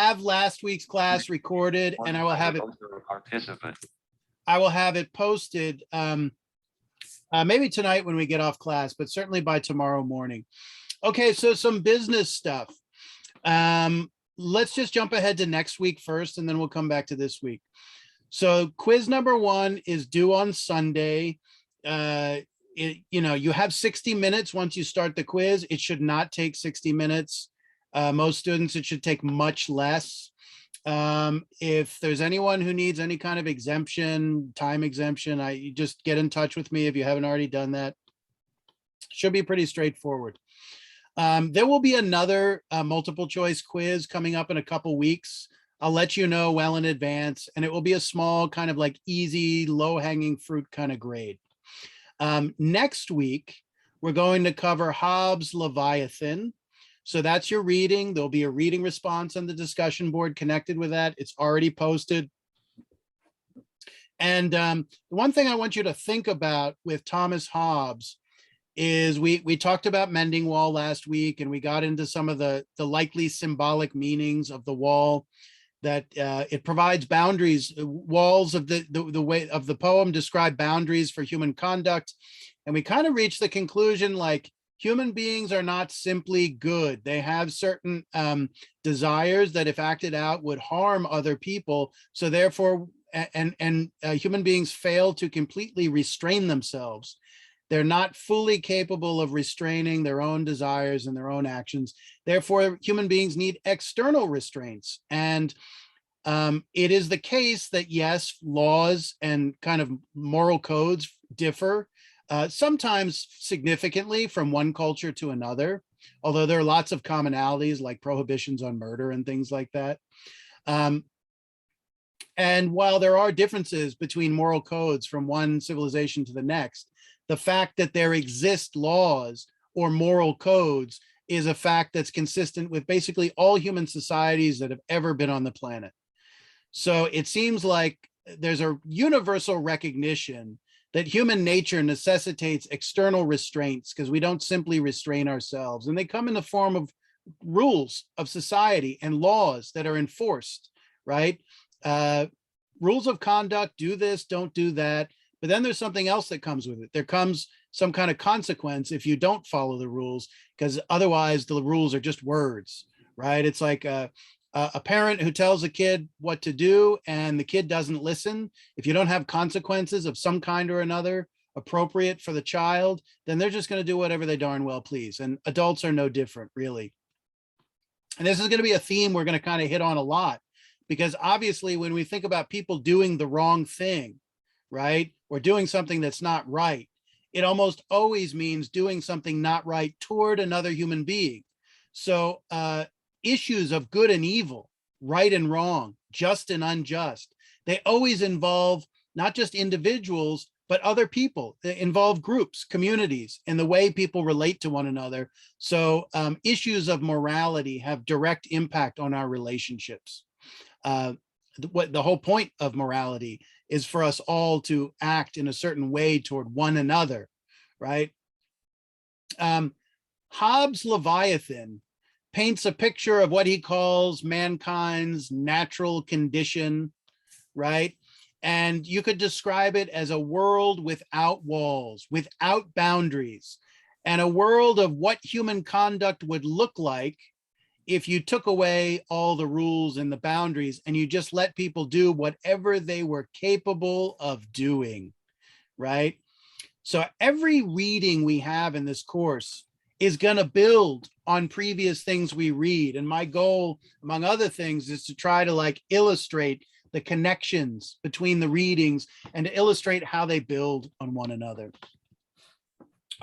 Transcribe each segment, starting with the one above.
have last week's class recorded, and I will have it. Participant. I will have it posted maybe tonight when we get off class, but certainly by tomorrow morning. Okay, so some business stuff. Let's just jump ahead to next week first, and then we'll come back to this week. So quiz number 1 is due on Sunday. You have 60 minutes once you start the quiz. It should not take 60 minutes. Most students, it should take much less. If there's anyone who needs any kind of exemption, time exemption, you just get in touch with me if you haven't already done that. Should be pretty straightforward. There will be another multiple choice quiz coming up in a couple weeks. I'll let you know well in advance, and it will be a small kind of like easy, low-hanging fruit kind of grade. Next week, we're going to cover Hobbes' Leviathan. So that's your reading. There'll be a reading response on the discussion board connected with that. It's already posted. And the one thing I want you to think about with Thomas Hobbes is we talked about mending wall last week, and we got into some of the likely symbolic meanings of the wall, that it provides boundaries. Walls of the way of the poem describe boundaries for human conduct. And we kind of reached the conclusion, like, human beings are not simply good. They have certain desires that, if acted out, would harm other people. So therefore, human beings fail to completely restrain themselves. They're not fully capable of restraining their own desires and their own actions. Therefore, human beings need external restraints. And it is the case that, yes, laws and kind of moral codes differ, sometimes significantly from one culture to another, although there are lots of commonalities like prohibitions on murder and things like that. And while there are differences between moral codes from one civilization to the next, the fact that there exist laws or moral codes is a fact that's consistent with basically all human societies that have ever been on the planet. So it seems like there's a universal recognition that human nature necessitates external restraints, because we don't simply restrain ourselves. And they come in the form of rules of society and laws that are enforced, right? Rules of conduct, do this, don't do that. But then there's something else that comes with it. There comes some kind of consequence if you don't follow the rules, because otherwise the rules are just words, right? It's like a parent who tells a kid what to do and the kid doesn't listen. If you don't have consequences of some kind or another appropriate for the child, then they're just going to do whatever they darn well please. And adults are no different, really. And this is going to be a theme we're going to kind of hit on a lot, because obviously when we think about people doing the wrong thing, right, or doing something that's not right, it almost always means doing something not right toward another human being. So issues of good and evil, right and wrong, just and unjust, they always involve not just individuals, but other people. They involve groups, communities, and the way people relate to one another. So issues of morality have direct impact on our relationships. What the whole point of morality is for us all to act in a certain way toward one another, right? Hobbes' Leviathan paints a picture of what he calls mankind's natural condition, right? And you could describe it as a world without walls, without boundaries, and a world of what human conduct would look like if you took away all the rules and the boundaries and you just let people do whatever they were capable of doing, right? So every reading we have in this course is going to build on previous things we read. And my goal, among other things, is to try to like illustrate the connections between the readings and to illustrate how they build on one another.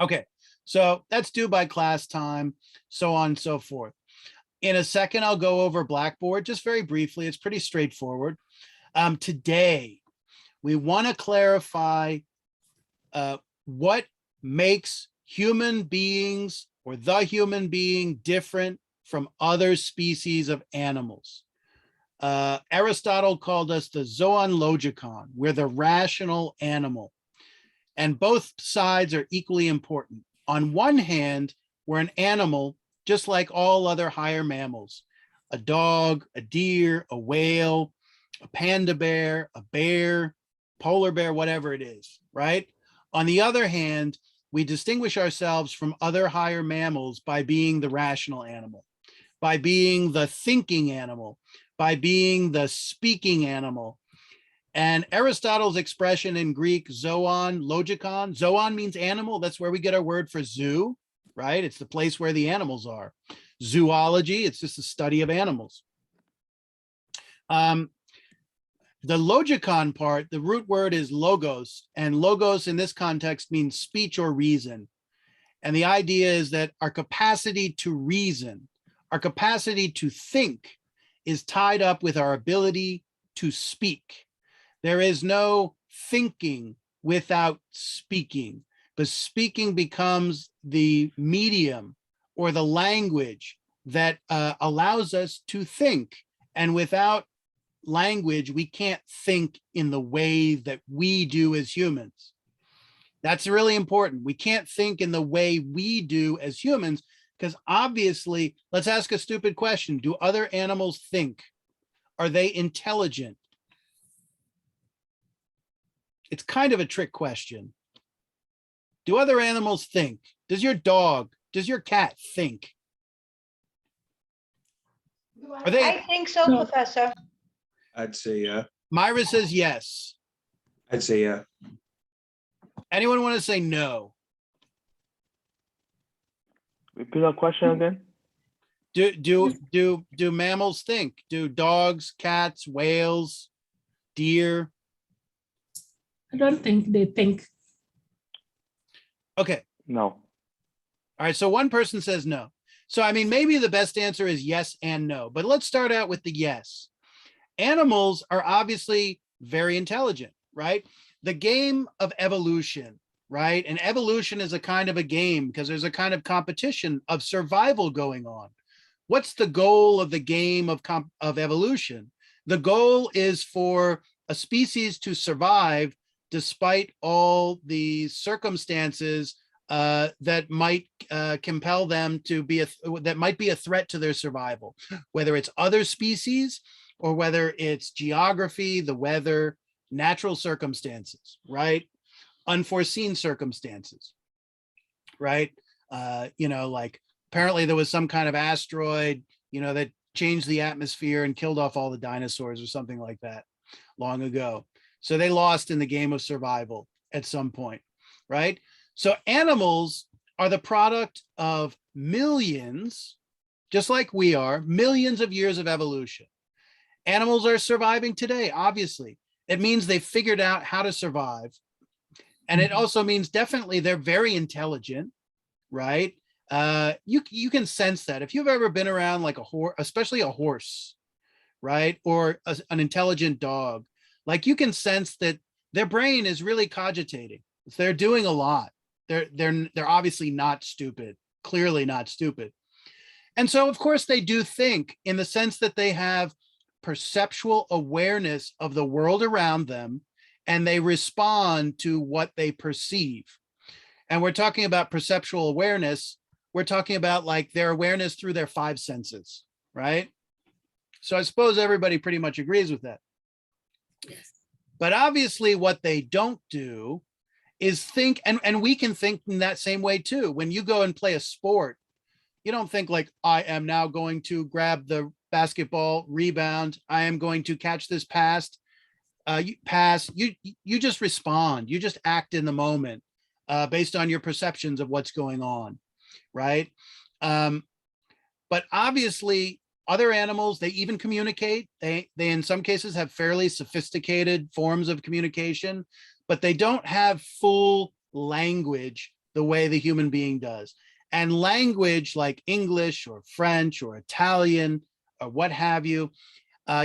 Okay, so that's due by class time, so on and so forth. In a second, I'll go over Blackboard just very briefly. It's pretty straightforward. Today, we want to clarify what makes human beings or the human being different from other species of animals. Aristotle called us the zoon logikon. We're the rational animal. And both sides are equally important. On one hand, we're an animal just like all other higher mammals. a dog, a deer, a whale, a panda bear, a bear, polar bear, whatever it is, right? On the other hand, we distinguish ourselves from other higher mammals by being the rational animal, by being the thinking animal, by being the speaking animal. And Aristotle's expression in Greek, zoon, logikon, zoon means animal. That's where we get our word for zoo, right? It's the place where the animals are. Zoology, it's just the study of animals. The logikon part, the root word is logos, and logos in this context means speech or reason. And the idea is that our capacity to reason, our capacity to think is tied up with our ability to speak. There is no thinking without speaking, but speaking becomes the medium or the language that allows us to think. And without language, we can't think in the way that we do as humans. That's really important. We can't think in the way we do as humans, because obviously, let's ask a stupid question. Do other animals think? Are they intelligent? It's kind of a trick question. Do other animals think? Does your dog, does your cat think? Are they? I think so, Professor. I'd say yeah. Myra says yes. I'd say yeah. Anyone want to say no? Repeat that question again. Do mammals think? Do dogs, cats, whales, deer? I don't think they think. Okay. No. All right. So one person says no. So, I mean, maybe the best answer is yes and no, but let's start out with the yes. Animals are obviously very intelligent, right? The game of evolution, right? And evolution is a kind of a game because there's a kind of competition of survival going on. What's the goal of the game of evolution? The goal is for a species to survive despite all the circumstances that might compel them to be that might be a threat to their survival, whether it's other species or whether it's geography, the weather, natural circumstances, right? Unforeseen circumstances, right? Like apparently there was some kind of asteroid, that changed the atmosphere and killed off all the dinosaurs or something like that long ago. So they lost in the game of survival at some point, right? So animals are the product of millions, just like we are, millions of years of evolution. Animals are surviving today, obviously. It means they figured out how to survive. And it also means definitely they're very intelligent, right? You can sense that. If you've ever been around like a horse, especially a horse, right? Or an intelligent dog, like you can sense that their brain is really cogitating. They're doing a lot. They're obviously not stupid, clearly not stupid. And so of course they do think in the sense that they have perceptual awareness of the world around them, and they respond to what they perceive. And we're talking about perceptual awareness. We're talking about like their awareness through their five senses, right? So I suppose everybody pretty much agrees with that. Yes. But obviously what they don't do is think, and we can think in that same way too. When you go and play a sport, you don't think like, I am now going to grab the basketball, rebound, I am going to catch this pass. You just respond. You just act in the moment based on your perceptions of what's going on, right? But obviously, other animals, they even communicate. They in some cases have fairly sophisticated forms of communication, but they don't have full language the way the human being does. And language like English or French or Italian or what have you,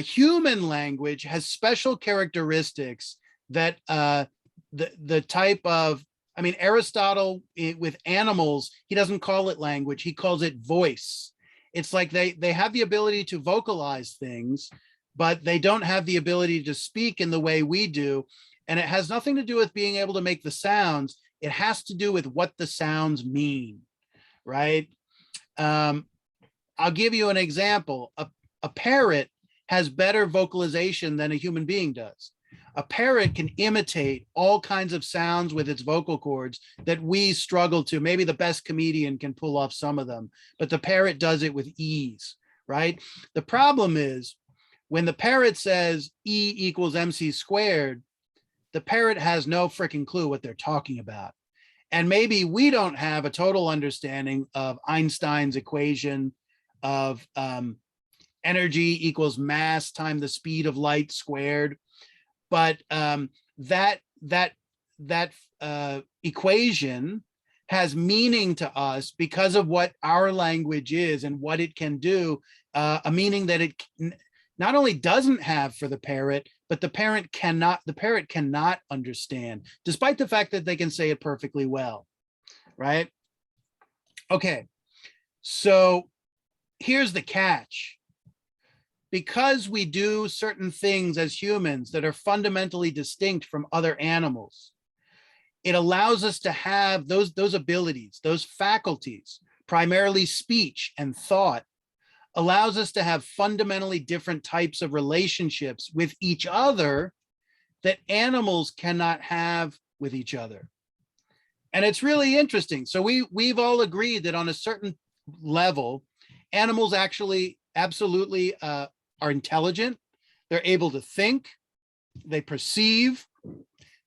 human language has special characteristics that the type of, I mean, Aristotle with animals, he doesn't call it language, he calls it voice. It's like they have the ability to vocalize things, but they don't have the ability to speak in the way we do. And it has nothing to do with being able to make the sounds. It has to do with what the sounds mean, right? I'll give you an example. A parrot has better vocalization than a human being does. A parrot can imitate all kinds of sounds with its vocal cords that we struggle to. Maybe the best comedian can pull off some of them, but the parrot does it with ease, right? The problem is when the parrot says E equals MC squared, the parrot has no freaking clue what they're talking about. And maybe we don't have a total understanding of Einstein's equation of energy equals mass times the speed of light squared. But that equation has meaning to us because of what our language is and what it can do, a meaning that it not only doesn't have for the parrot, but the parrot cannot understand, despite the fact that they can say it perfectly well, right? Okay, so here's the catch. Because we do certain things as humans that are fundamentally distinct from other animals, it allows us to have those abilities, those faculties, primarily speech and thought, allows us to have fundamentally different types of relationships with each other that animals cannot have with each other. And it's really interesting. So we've all agreed that on a certain level, animals actually absolutely are intelligent. They're able to think, they perceive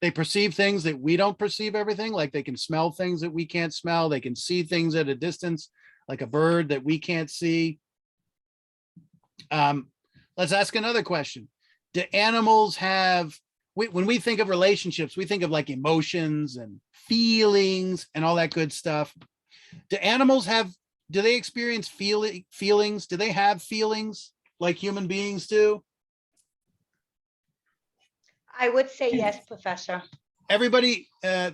things that we don't perceive everything, like they can smell things that we can't smell. They can see things at a distance, like a bird that we can't see. Let's ask another question. Do animals have, when we think of relationships, we think of like emotions and feelings and all that good stuff. Do animals have, do they experience feelings? Do they have feelings like human beings do? I would say yes, Professor. Everybody, I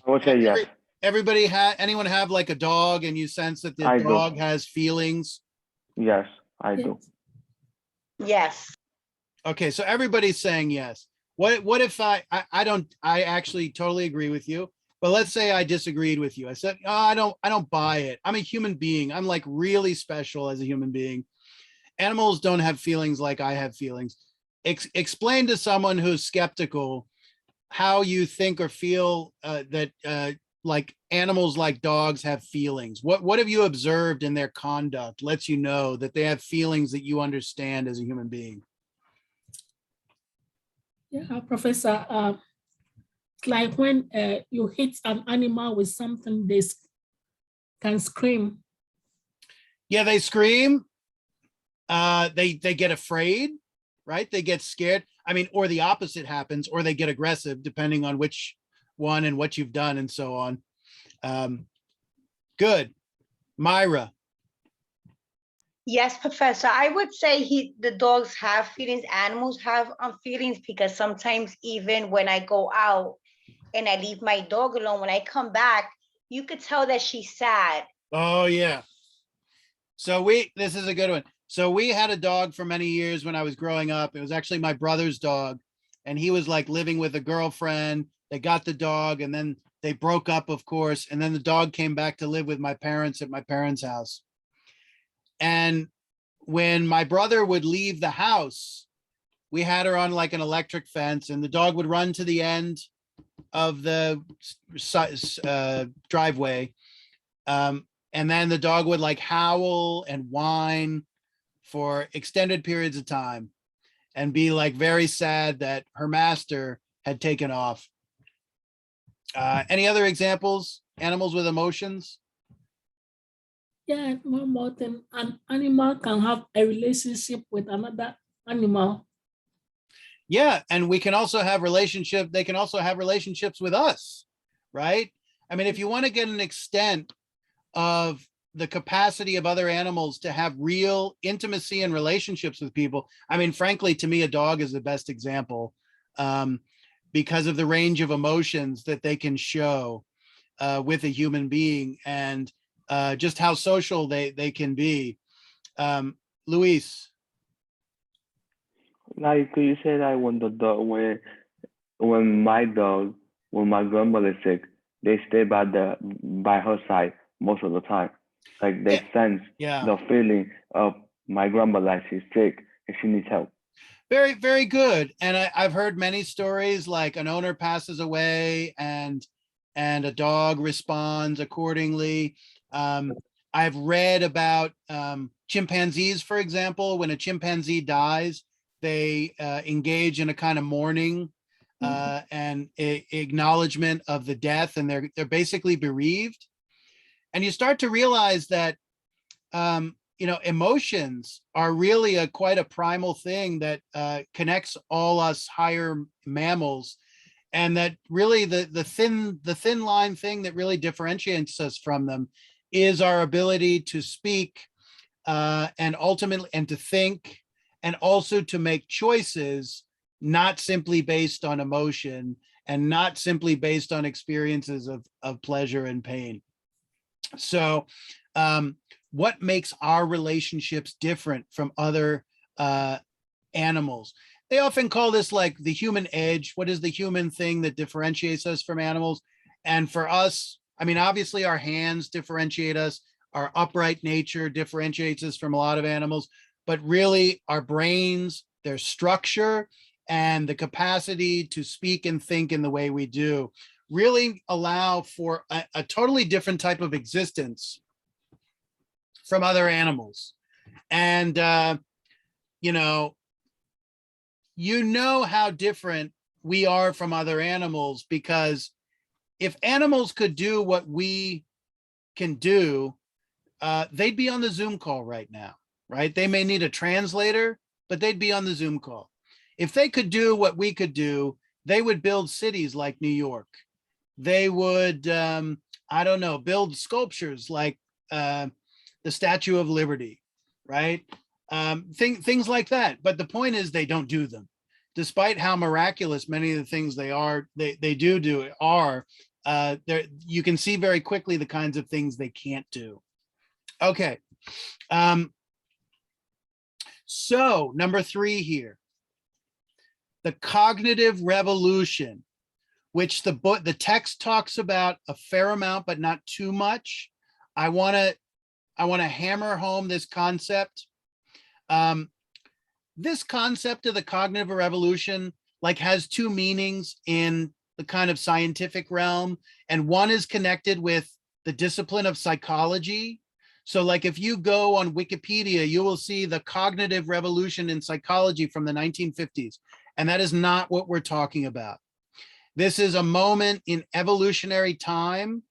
would say yes. everybody anyone have like a dog and you sense that the I do. dog has feelings? Yes, I do. Yes. Okay, so everybody's saying yes. What if I actually totally agree with you, but let's say I disagreed with you. I said, oh, I don't buy it. I'm a human being. I'm like really special as a human being. Animals don't have feelings like I have feelings. Explain to someone who's skeptical how you think or feel that like animals like dogs have feelings. What have you observed in their conduct lets you know that they have feelings that you understand as a human being? Yeah, Professor, it's like when you hit an animal with something, they can scream. Yeah, they scream. They get afraid, right? They get scared. I mean, or the opposite happens, or they get aggressive, depending on which one and what you've done and so on. Good. Myra. Yes, Professor. I would say the dogs have feelings, animals have feelings, because sometimes even when I go out and I leave my dog alone, when I come back, you could tell that she's sad. Oh, yeah. So this is a good one. So we had a dog for many years when I was growing up. It was actually my brother's dog, and he was like living with a girlfriend. They got the dog and then they broke up, of course. And then the dog came back to live with my parents at my parents' house. And when my brother would leave the house, we had her on like an electric fence, and the dog would run to the end of the driveway. And then the dog would like howl and whine for extended periods of time and be like very sad that her master had taken off. Any other examples? Animals with emotions? Yeah, one more thing. An animal can have a relationship with another animal. Yeah, and we can also have they can also have relationships with us, right? I mean, if you want to get an extent of the capacity of other animals to have real intimacy and relationships with people, I mean, frankly, to me, a dog is the best example, because of the range of emotions that they can show with a human being, and just how social they can be. Luis. Like you said, I when the dog when my grandmother's sick, they stay by her side most of the time. Like they sense Yeah. the feeling of my grandma, like she's sick and she needs help. Very, very good. And I've heard many stories like an owner passes away and a dog responds accordingly. I've read about chimpanzees, for example. When a chimpanzee dies, they engage in a kind of mourning and acknowledgement of the death, and they're basically bereaved. And you start to realize that emotions are really quite a primal thing that connects all us higher mammals, and that really the thin line thing that really differentiates us from them is our ability to speak and ultimately and to think, and also to make choices not simply based on emotion and not simply based on experiences of pleasure and pain. So what makes our relationships different from other animals? They often call this like the human edge. What is the human thing that differentiates us from animals? And for us, I mean, obviously our hands differentiate us. Our upright nature differentiates us from a lot of animals, but really our brains, their structure, and the capacity to speak and think in the way we do really allow for a totally different type of existence from other animals. And, you know how different we are from other animals, because if animals could do what we can do, they'd be on the Zoom call right now, right? They may need a translator, but they'd be on the Zoom call. If they could do what we could do, they would build cities like New York. They would, I don't know, build sculptures like the Statue of Liberty, right? Things like that. But the point is they don't do them. Despite how miraculous many of the things they do are, you can see very quickly the kinds of things they can't do. Okay. So number 3 here, the cognitive revolution, which the text talks about a fair amount, but not too much. I want to hammer home this concept. This concept of the cognitive revolution has 2 meanings in the kind of scientific realm, and one is connected with the discipline of psychology. So if you go on Wikipedia, you will see the cognitive revolution in psychology from the 1950s, and that is not what we're talking about. This is a moment in evolutionary time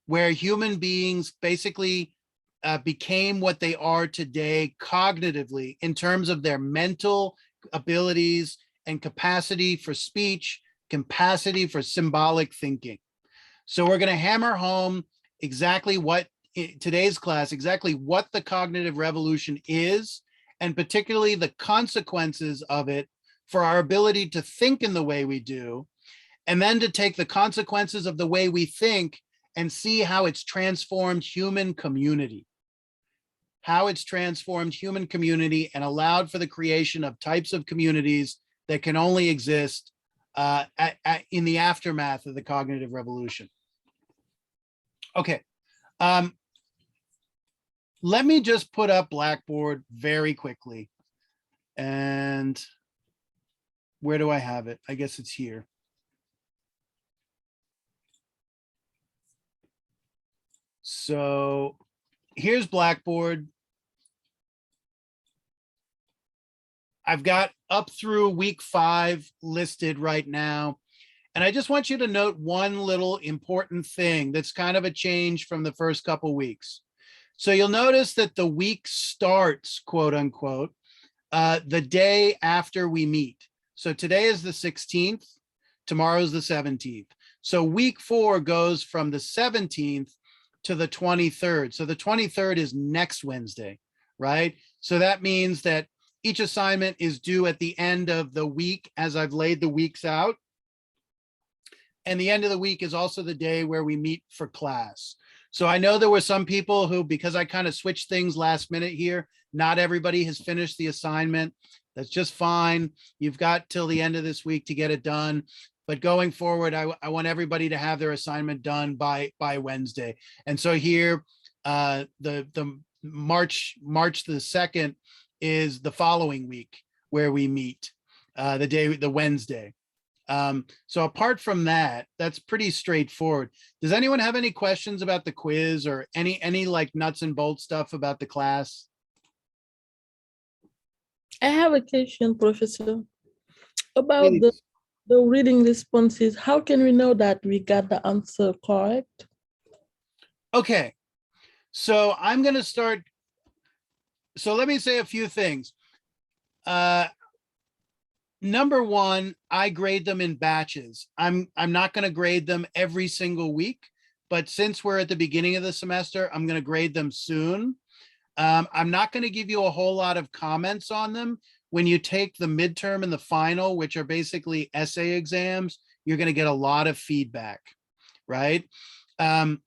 where human beings basically became what they are today cognitively in terms of their mental abilities and capacity for speech, capacity for symbolic thinking. So we're going to hammer home exactly what today's class, exactly what the cognitive revolution is, and particularly the consequences of it for our ability to think in the way we do, and then to take the consequences of the way we think and see how it's transformed human community. How it's transformed human community and allowed for the creation of types of communities that can only exist in the aftermath of the cognitive revolution. Okay. Let me just put up Blackboard very quickly. And where do I have it? I guess it's here. So here's Blackboard. I've got up through week 5 listed right now. And I just want you to note one little important thing that's kind of a change from the first couple weeks. So you'll notice that the week starts, quote unquote, the day after we meet. So today is the 16th, tomorrow's the 17th. So week 4 goes from the 17th to the 23rd. So the 23rd is next Wednesday, right? So that means that each assignment is due at the end of the week as I've laid the weeks out. And the end of the week is also the day where we meet for class. So I know there were some people who, because I kind of switched things last minute here, not everybody has finished the assignment. That's just fine. You've got till the end of this week to get it done. But going forward, I want everybody to have their assignment done by Wednesday. And so here, the March the 2nd is the following week where we meet, the Wednesday. So apart from that, that's pretty straightforward. Does anyone have any questions about the quiz or any like nuts and bolts stuff about the class? I have a question, Professor, about Please. the reading responses. How can we know that we got the answer correct? Okay, so I'm going to start. So let me say a few things. Number one, I grade them in batches. I'm not going to grade them every single week, but since we're at the beginning of the semester, I'm going to grade them soon. I'm not going to give you a whole lot of comments on them. When you take the midterm and the final, which are basically essay exams, you're going to get a lot of feedback, right? In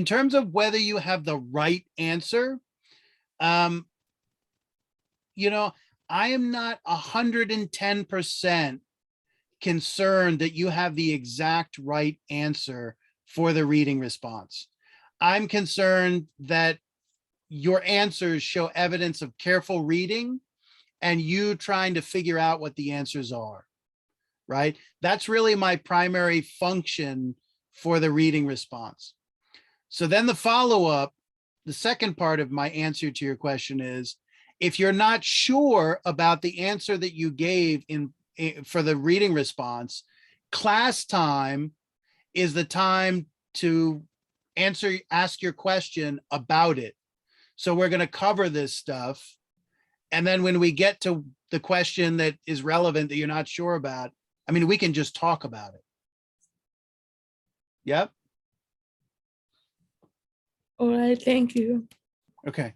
terms of whether you have the right answer, you know, I am not 110% concerned that you have the exact right answer for the reading response. I'm concerned that your answers show evidence of careful reading and you trying to figure out what the answers are, right? That's really my primary function for the reading response. So then the follow-up, the second part of my answer to your question is, if you're not sure about the answer that you gave for the reading response, class time is the time to ask your question about it. So we're going to cover this stuff. And then when we get to the question that is relevant that you're not sure about, I mean, we can just talk about it. Yep. All right, thank you. Okay.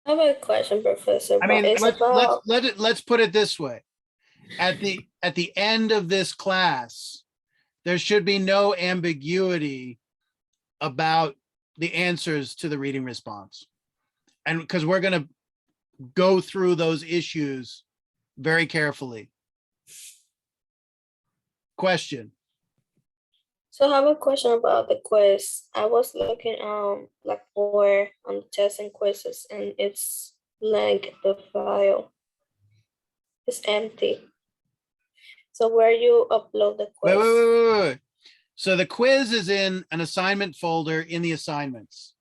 I have a question, Professor. I mean, but it's about let's put it this way. At the end of this class, there should be no ambiguity about the answers to the reading response. And because we're going to go through those issues very carefully. Question. So I have a question about the quiz. I was looking like more on the tests and quizzes, and it's blank. The file is empty. So where you upload the quiz? Wait. So the quiz is in an assignment folder in the assignments.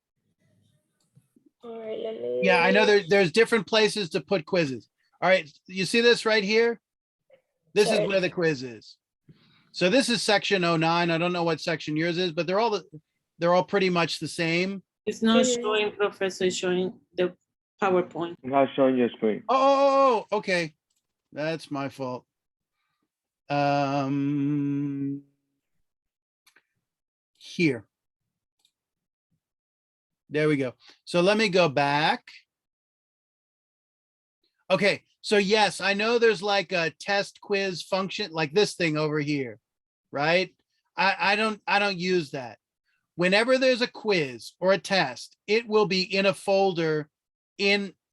All right, let me. Yeah, I know there's different places to put quizzes. All right, you see this right here? This is Sorry. where the quiz is. So this is section 09. I don't know what section yours is, but they're all pretty much the same. It's not Mhm. showing, Professor, it's showing the PowerPoint. I'm not showing your screen. Oh, okay. That's my fault. Here. There we go. So let me go back. Okay, so yes, I know there's like a test quiz function, like this thing over here, right? I don't use that. Whenever there's a quiz or a test, it will be in a folder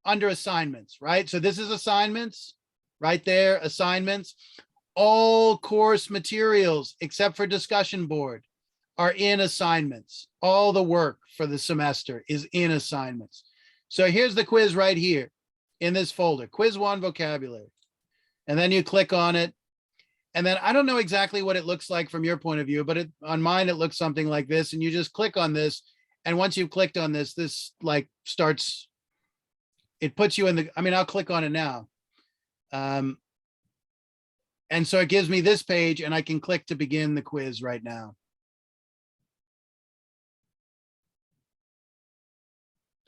under assignments, right? So this is assignments, right there, assignments. All course materials except for discussion board are in assignments. All the work for the semester is in assignments. So here's the quiz right here in this folder, quiz 1 vocabulary. And then you click on it. And then I don't know exactly what it looks like from your point of view, but on mine, it looks something like this. And you just click on this. And once you've clicked on this, this like starts, it puts you in the, I mean, I'll click on it now. And so it gives me this page and I can click to begin the quiz right now.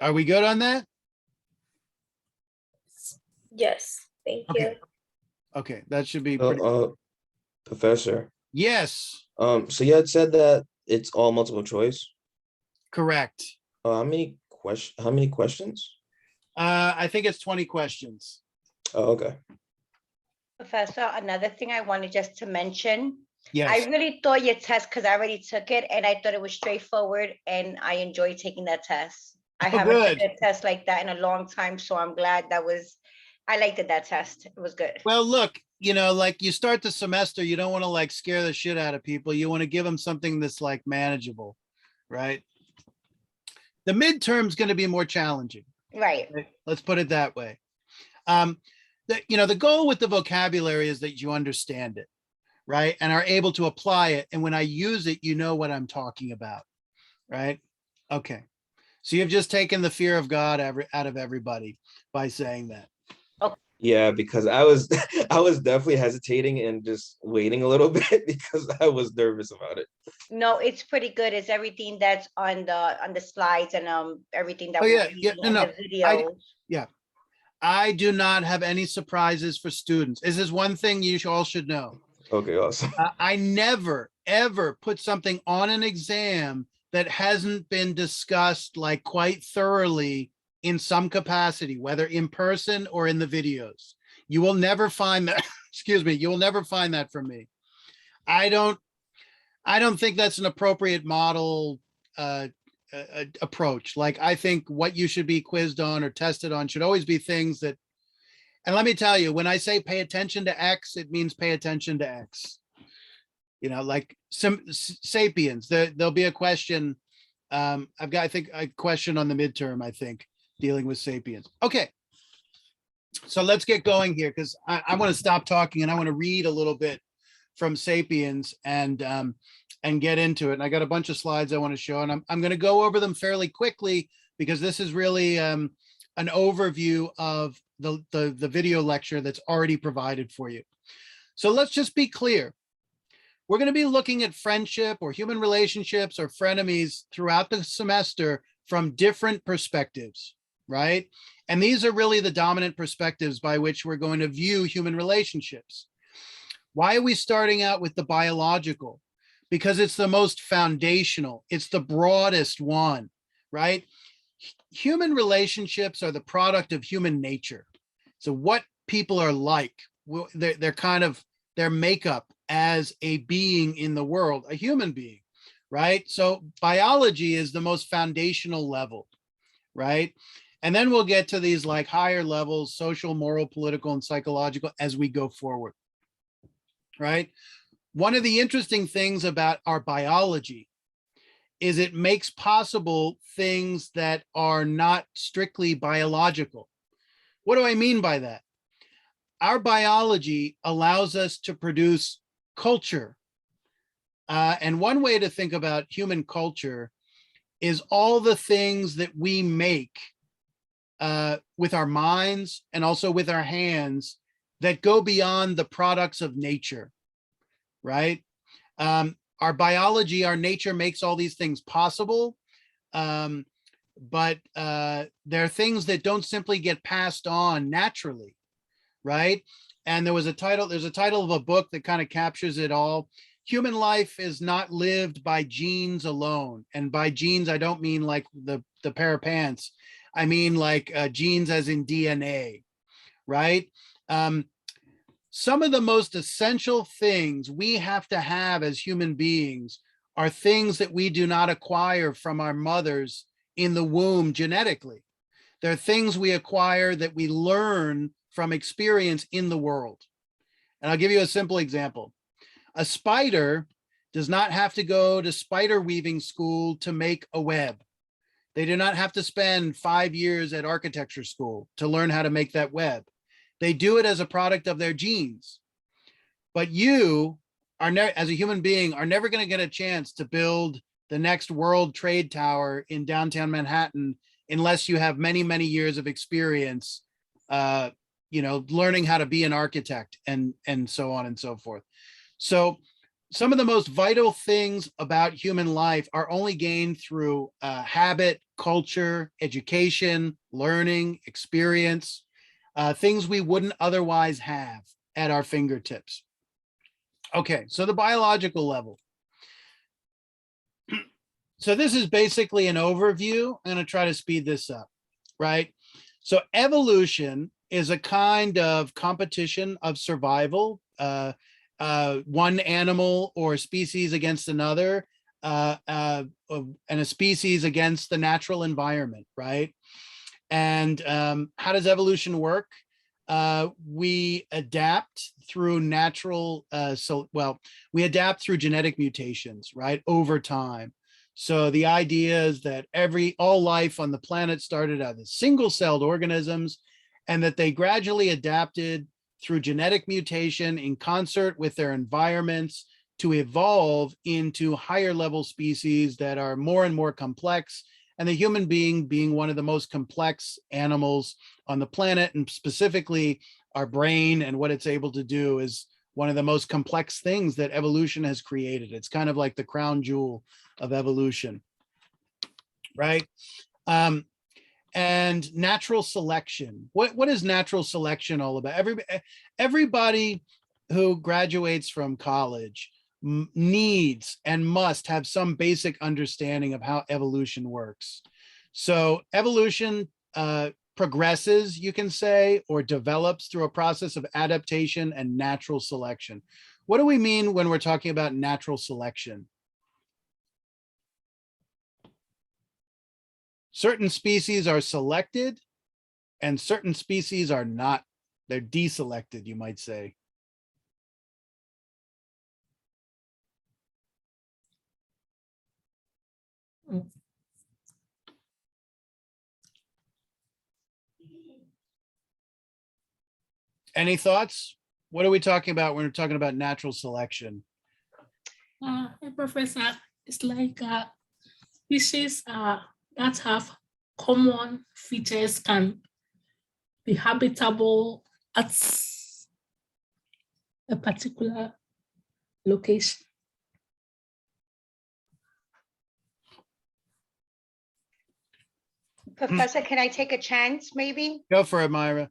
Are we good on that? Yes, thank you. Okay. Okay, that should be pretty. Professor. Yes, So you had said that it's all multiple choice. correct. How many questions? I think it's 20 questions. Oh, okay. Professor, another thing I wanted just to mention, Yes. I really thought your test, because I already took it and I thought it was straightforward and I enjoyed taking that test. I Oh, haven't good. taken a test like that in a long time, so I'm glad I liked that test. It was good. Well, look, you know, like you start the semester, you don't want to like scare the shit out of people. You want to give them something that's like manageable, right? The midterm's going to be more challenging. Right. Okay? Let's put it that way. The goal with the vocabulary is that you understand it, right? And are able to apply it. And when I use it, you know what I'm talking about, right? Okay. So you've just taken the fear of God out of everybody by saying that. Yeah, because I was I was definitely hesitating and just waiting a little bit because I was nervous about it. No, it's pretty good. It's everything that's on the slides and everything that Oh, we're yeah, yeah, reading and no, the videos. Yeah. I do not have any surprises for students. This is one thing you all should know. Okay, awesome. I never, ever put something on an exam that hasn't been discussed like quite thoroughly in some capacity, whether in person or in the videos. You will never find that, excuse me, you will never find that from me. I don't think that's an appropriate model approach. Like, I think what you should be quizzed on or tested on should always be things that, and let me tell you, when I say pay attention to X, it means pay attention to X. You know, like some sapiens, there'll be a question. I've got, I think, a question on the midterm, I think, dealing with sapiens. Okay. So let's get going here, because I want to stop talking and I want to read a little bit from Sapiens and get into it. And I got a bunch of slides I want to show, and I'm going to go over them fairly quickly because this is really an overview of the video lecture that's already provided for you. So let's just be clear. We're going to be looking at friendship or human relationships or frenemies throughout the semester from different perspectives, right? And these are really the dominant perspectives by which we're going to view human relationships. Why are we starting out with the biological? Because it's the most foundational, it's the broadest one, right? Human relationships are the product of human nature. So what people are like, they're kind of their makeup as a being in the world, a human being, right? So biology is the most foundational level, right? And then we'll get to these like higher levels, social, moral, political, and psychological as we go forward, right? One of the interesting things about our biology is it makes possible things that are not strictly biological. What do I mean by that? Our biology allows us to produce culture. And one way to think about human culture is all the things that we make with our minds and also with our hands that go beyond the products of nature, right? Our biology, our nature makes all these things possible, but there are things that don't simply get passed on naturally, right? And there's a title of a book that kind of captures it all. Human life is not lived by genes alone. And by genes, I don't mean like the pair of pants. I mean like genes as in DNA, right? Some of the most essential things we have to have as human beings are things that we do not acquire from our mothers in the womb genetically. They're things we acquire that we learn from experience in the world. And I'll give you a simple example. A spider does not have to go to spider weaving school to make a web. They do not have to spend 5 years at architecture school to learn how to make that web. They do it as a product of their genes. But you are as a human being are never going to get a chance to build the next World Trade Tower in downtown Manhattan unless you have many, many years of experience, learning how to be an architect and so on and so forth. So some of the most vital things about human life are only gained through habit, culture, education, learning, experience, things we wouldn't otherwise have at our fingertips. Okay, so the biological level. So this is basically an overview. I'm going to try to speed this up, right? So evolution is a kind of competition of survival, one animal or species against another, and a species against the natural environment, right? And how does evolution work? We adapt through we adapt through genetic mutations, right, over time. So the idea is that all life on the planet started out as single-celled organisms, and that they gradually adapted through genetic mutation in concert with their environments to evolve into higher level species that are more and more complex, and the human being one of the most complex animals on the planet, and specifically our brain and what it's able to do is one of the most complex things that evolution has created. It's kind of like the crown jewel of evolution, right? And natural selection. What is natural selection all about? Everybody who graduates from college needs and must have some basic understanding of how evolution works. So evolution progresses, you can say, or develops through a process of adaptation and natural selection. What do we mean when we're talking about natural selection? Certain species are selected and certain species are not. They're deselected, you might say. Any thoughts? What are we talking about when we're talking about natural selection? Hey, Professor, it's like species that have common features can be habitable at a particular location. Professor, can I take a chance maybe? Go for it, Myra.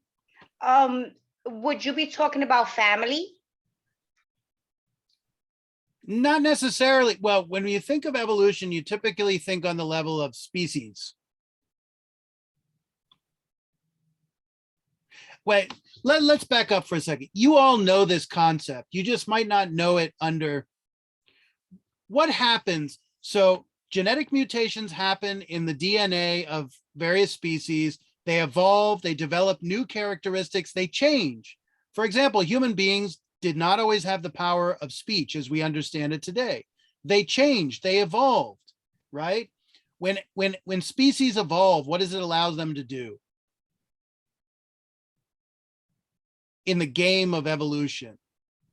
Would you be talking about family? Not necessarily. Well, when you think of evolution, you typically think on the level of species. Wait, let's back up for a second. You all know this concept. You just might not know it under what happens. So genetic mutations happen in the DNA of various species. They evolve, they develop new characteristics, they change. For example, human beings did not always have the power of speech as we understand it today. They changed, they evolved, right? When species evolve, what does it allow them to do? In the game of evolution,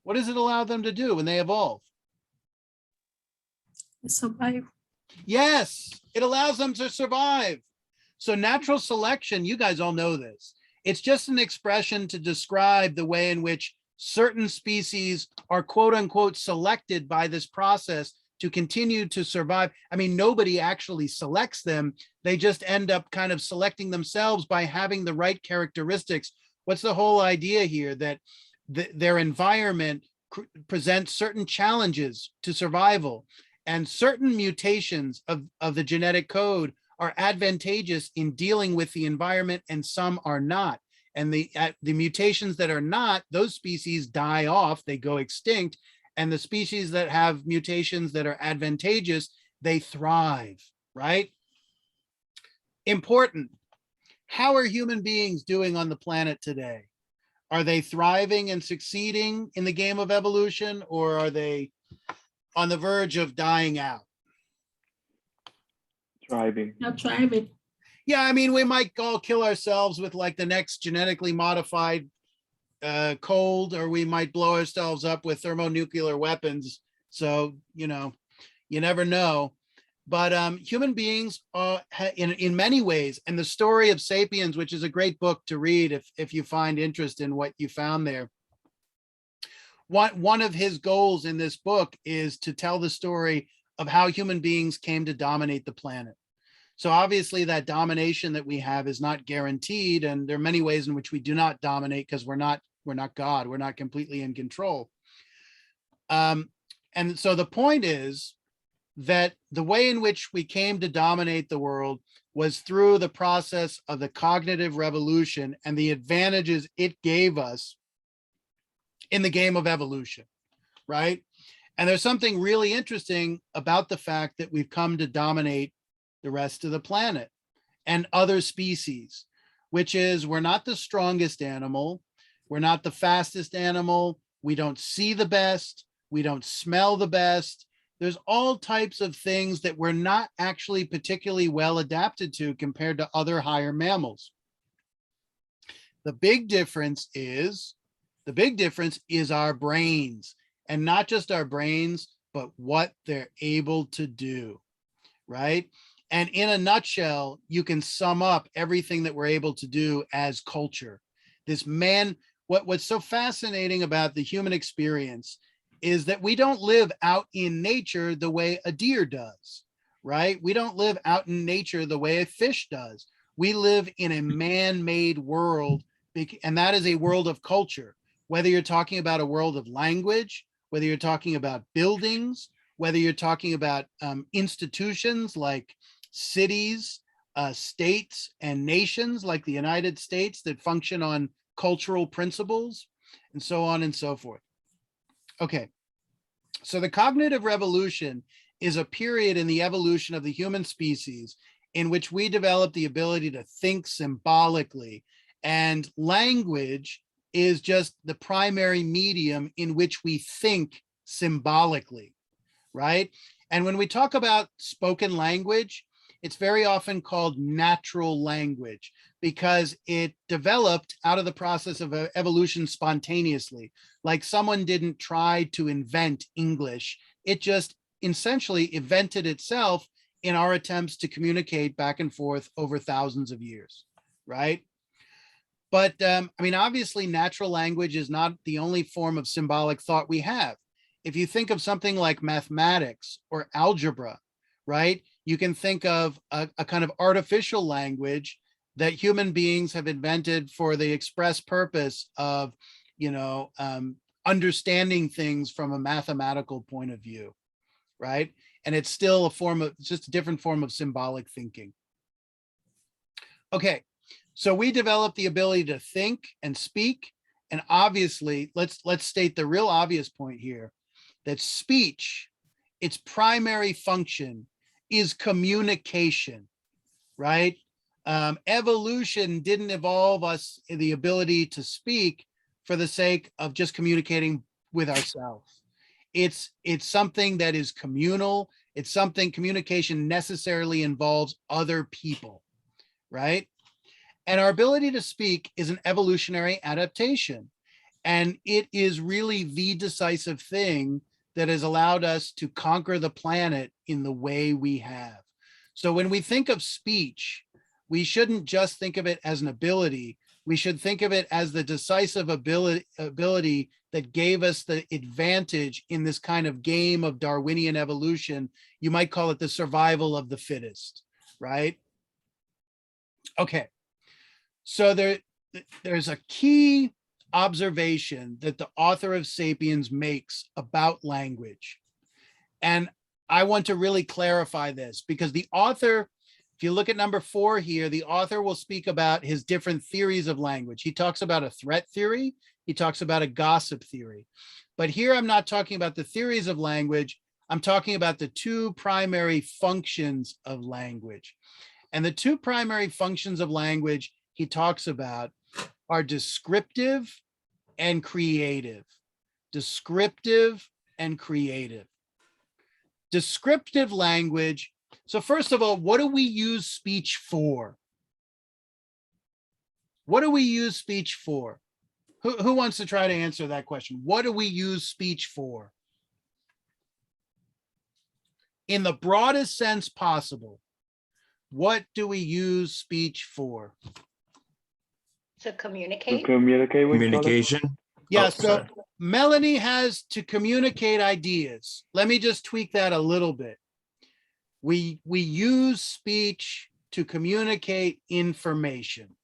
what does it allow them to do when they evolve? Survive. Yes, it allows them to survive. So natural selection, you guys all know this. It's just an expression to describe the way in which certain species are quote unquote selected by this process to continue to survive. I mean, nobody actually selects them. They just end up kind of selecting themselves by having the right characteristics. What's the whole idea here? That their environment presents certain challenges to survival, and certain mutations of the genetic code are advantageous in dealing with the environment and some are not. And the mutations that are not, those species die off, they go extinct. And the species that have mutations that are advantageous, they thrive, right? Important. How are human beings doing on the planet today? Are they thriving and succeeding in the game of evolution, or are they on the verge of dying out? Thriving. Not thriving. Yeah, I mean, we might all kill ourselves with like the next genetically modified cold, or we might blow ourselves up with thermonuclear weapons. So, you know, you never know. But human beings are in many ways, and the story of Sapiens, which is a great book to read if you find interest in what you found there. One of his goals in this book is to tell the story of how human beings came to dominate the planet. So obviously that domination that we have is not guaranteed, and there are many ways in which we do not dominate because we're not God, we're not completely in control. And so the point is that the way in which we came to dominate the world was through the process of the cognitive revolution and the advantages it gave us in the game of evolution, right? And there's something really interesting about the fact that we've come to dominate the rest of the planet and other species, which is we're not the strongest animal, we're not the fastest animal, we don't see the best, we don't smell the best, There's all types of things that we're not actually particularly well adapted to compared to other higher mammals. The big difference is our brains, and not just our brains, but what they're able to do, right? And in a nutshell, you can sum up everything that we're able to do as culture. What's so fascinating about the human experience is that we don't live out in nature the way a deer does, right? We don't live out in nature the way a fish does. We live in a man-made world, and that is a world of culture. Whether you're talking about a world of language, whether you're talking about buildings, whether you're talking about institutions like cities, states, and nations like the United States that function on cultural principles, and so on and so forth. Okay, so the cognitive revolution is a period in the evolution of the human species in which we develop the ability to think symbolically, and language is just the primary medium in which we think symbolically, right? And when we talk about spoken language, it's very often called natural language because it developed out of the process of evolution spontaneously. Like someone didn't try to invent English. It just essentially invented itself in our attempts to communicate back and forth over thousands of years, right? But I mean, obviously natural language is not the only form of symbolic thought we have. If you think of something like mathematics or algebra, right? You can think of a kind of artificial language that human beings have invented for the express purpose of, understanding things from a mathematical point of view, right? And it's still just a different form of symbolic thinking. Okay, so we develop the ability to think and speak. And obviously, let's state the real obvious point here, that speech, its primary function is communication, right? Evolution didn't evolve us the ability to speak for the sake of just communicating with ourselves. It's something that is communal. It's something, communication necessarily involves other people, right? And our ability to speak is an evolutionary adaptation. And it is really the decisive thing that has allowed us to conquer the planet in the way we have. So when we think of speech, we shouldn't just think of it as an ability. We should think of it as the decisive ability that gave us the advantage in this kind of game of Darwinian evolution. You might call it the survival of the fittest, right? Okay, so there's a key observation that the author of Sapiens makes about language. And I want to really clarify this because the author, if you look at number 4 here, the author will speak about his different theories of language. He talks about a threat theory. He talks about a gossip theory. But here I'm not talking about the theories of language. I'm talking about the 2 primary functions of language. And the 2 primary functions of language he talks about are descriptive and creative. Descriptive and creative. Descriptive language. So first of all, what do we use speech for? What do we use speech for? Who wants to try to answer that question? What do we use speech for? In the broadest sense possible, what do we use speech for? To communicate. To communicate with each other. Communication. Yeah, Oh, so sorry. Melanie has to communicate ideas. Let me just tweak that a little bit. We use speech to communicate information.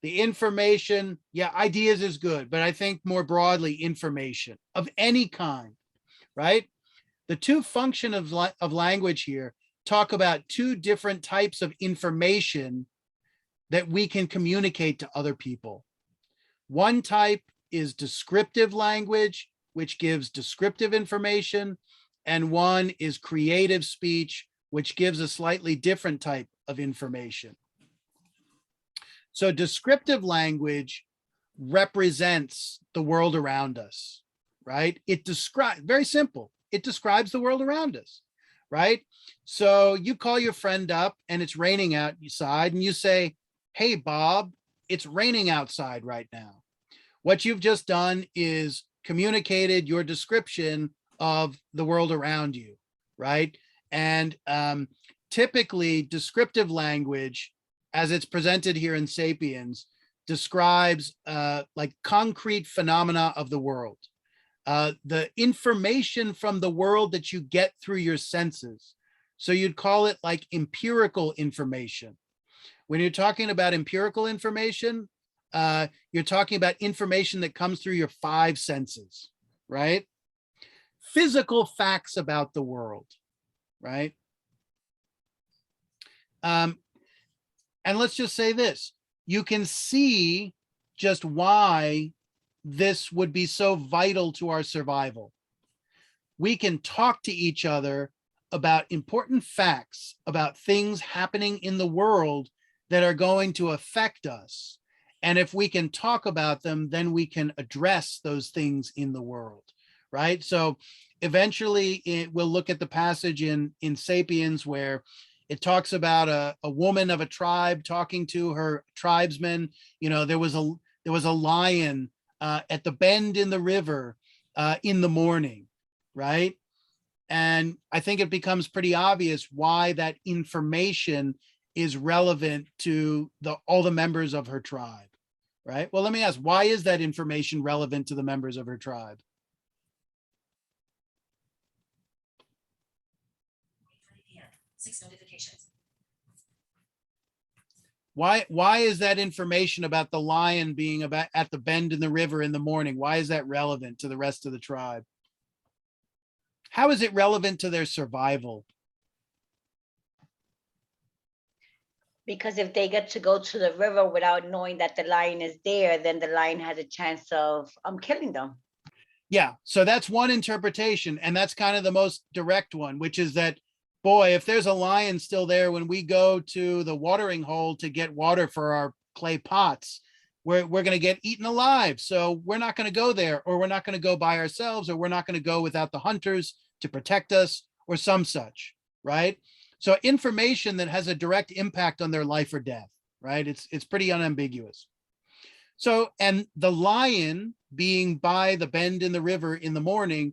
The information, yeah, ideas is good, but I think more broadly, information of any kind, right? The 2 functions of language here talk about 2 different types of information that we can communicate to other people. One type is descriptive language, which gives descriptive information, and one is creative speech, which gives a slightly different type of information. So descriptive language represents the world around us, right? It describes, very simple. it describes the world around us, right? So you call your friend up and it's raining outside and you say, hey, Bob, it's raining outside right now. What you've just done is communicated your description of the world around you, right? And typically descriptive language, as it's presented here in Sapiens, describes like concrete phenomena of the world. The information from the world that you get through your senses. So you'd call it like empirical information. When you're talking about empirical information, you're talking about information that comes through your five senses, right? Physical facts about the world, right? And let's just say this, you can see just why this would be so vital to our survival. We can talk to each other about important facts, about things happening in the world that are going to affect us. And if we can talk about them, then we can address those things in the world, right? So eventually we'll look at the passage in Sapiens where it talks about a woman of a tribe talking to her tribesmen. You know, there was a lion at the bend in the river in the morning, right? And I think it becomes pretty obvious why that information is relevant to all the members of her tribe, right? Well, let me ask, why is that information relevant to the members of her tribe? Why is that information about the lion being at the bend in the river in the morning? Why is that relevant to the rest of the tribe? How is it relevant to their survival? Because if they get to go to the river without knowing that the lion is there, then the lion has a chance of killing them. Yeah, so that's one interpretation, and that's kind of the most direct one, which is that, boy, if there's a lion still there when we go to the watering hole to get water for our clay pots, we're going to get eaten alive. So we're not going to go there, or we're not going to go by ourselves, or we're not going to go without the hunters to protect us, or some such, right? So information that has a direct impact on their life or death, right? It's pretty unambiguous. So, and the lion being by the bend in the river in the morning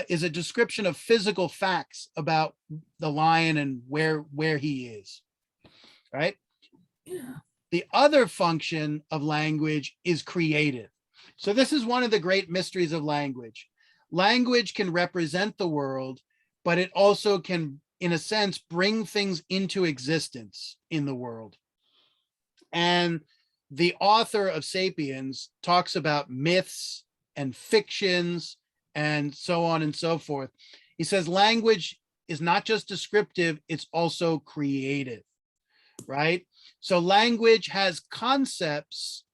is a description of physical facts about the lion and where he is, right? Yeah. The other function of language is creative. So this is one of the great mysteries of language. Language can represent the world, but it also can, in a sense, bring things into existence in the world. And the author of Sapiens talks about myths and fictions and so on and so forth. He says language is not just descriptive, it's also creative, right? So language has concepts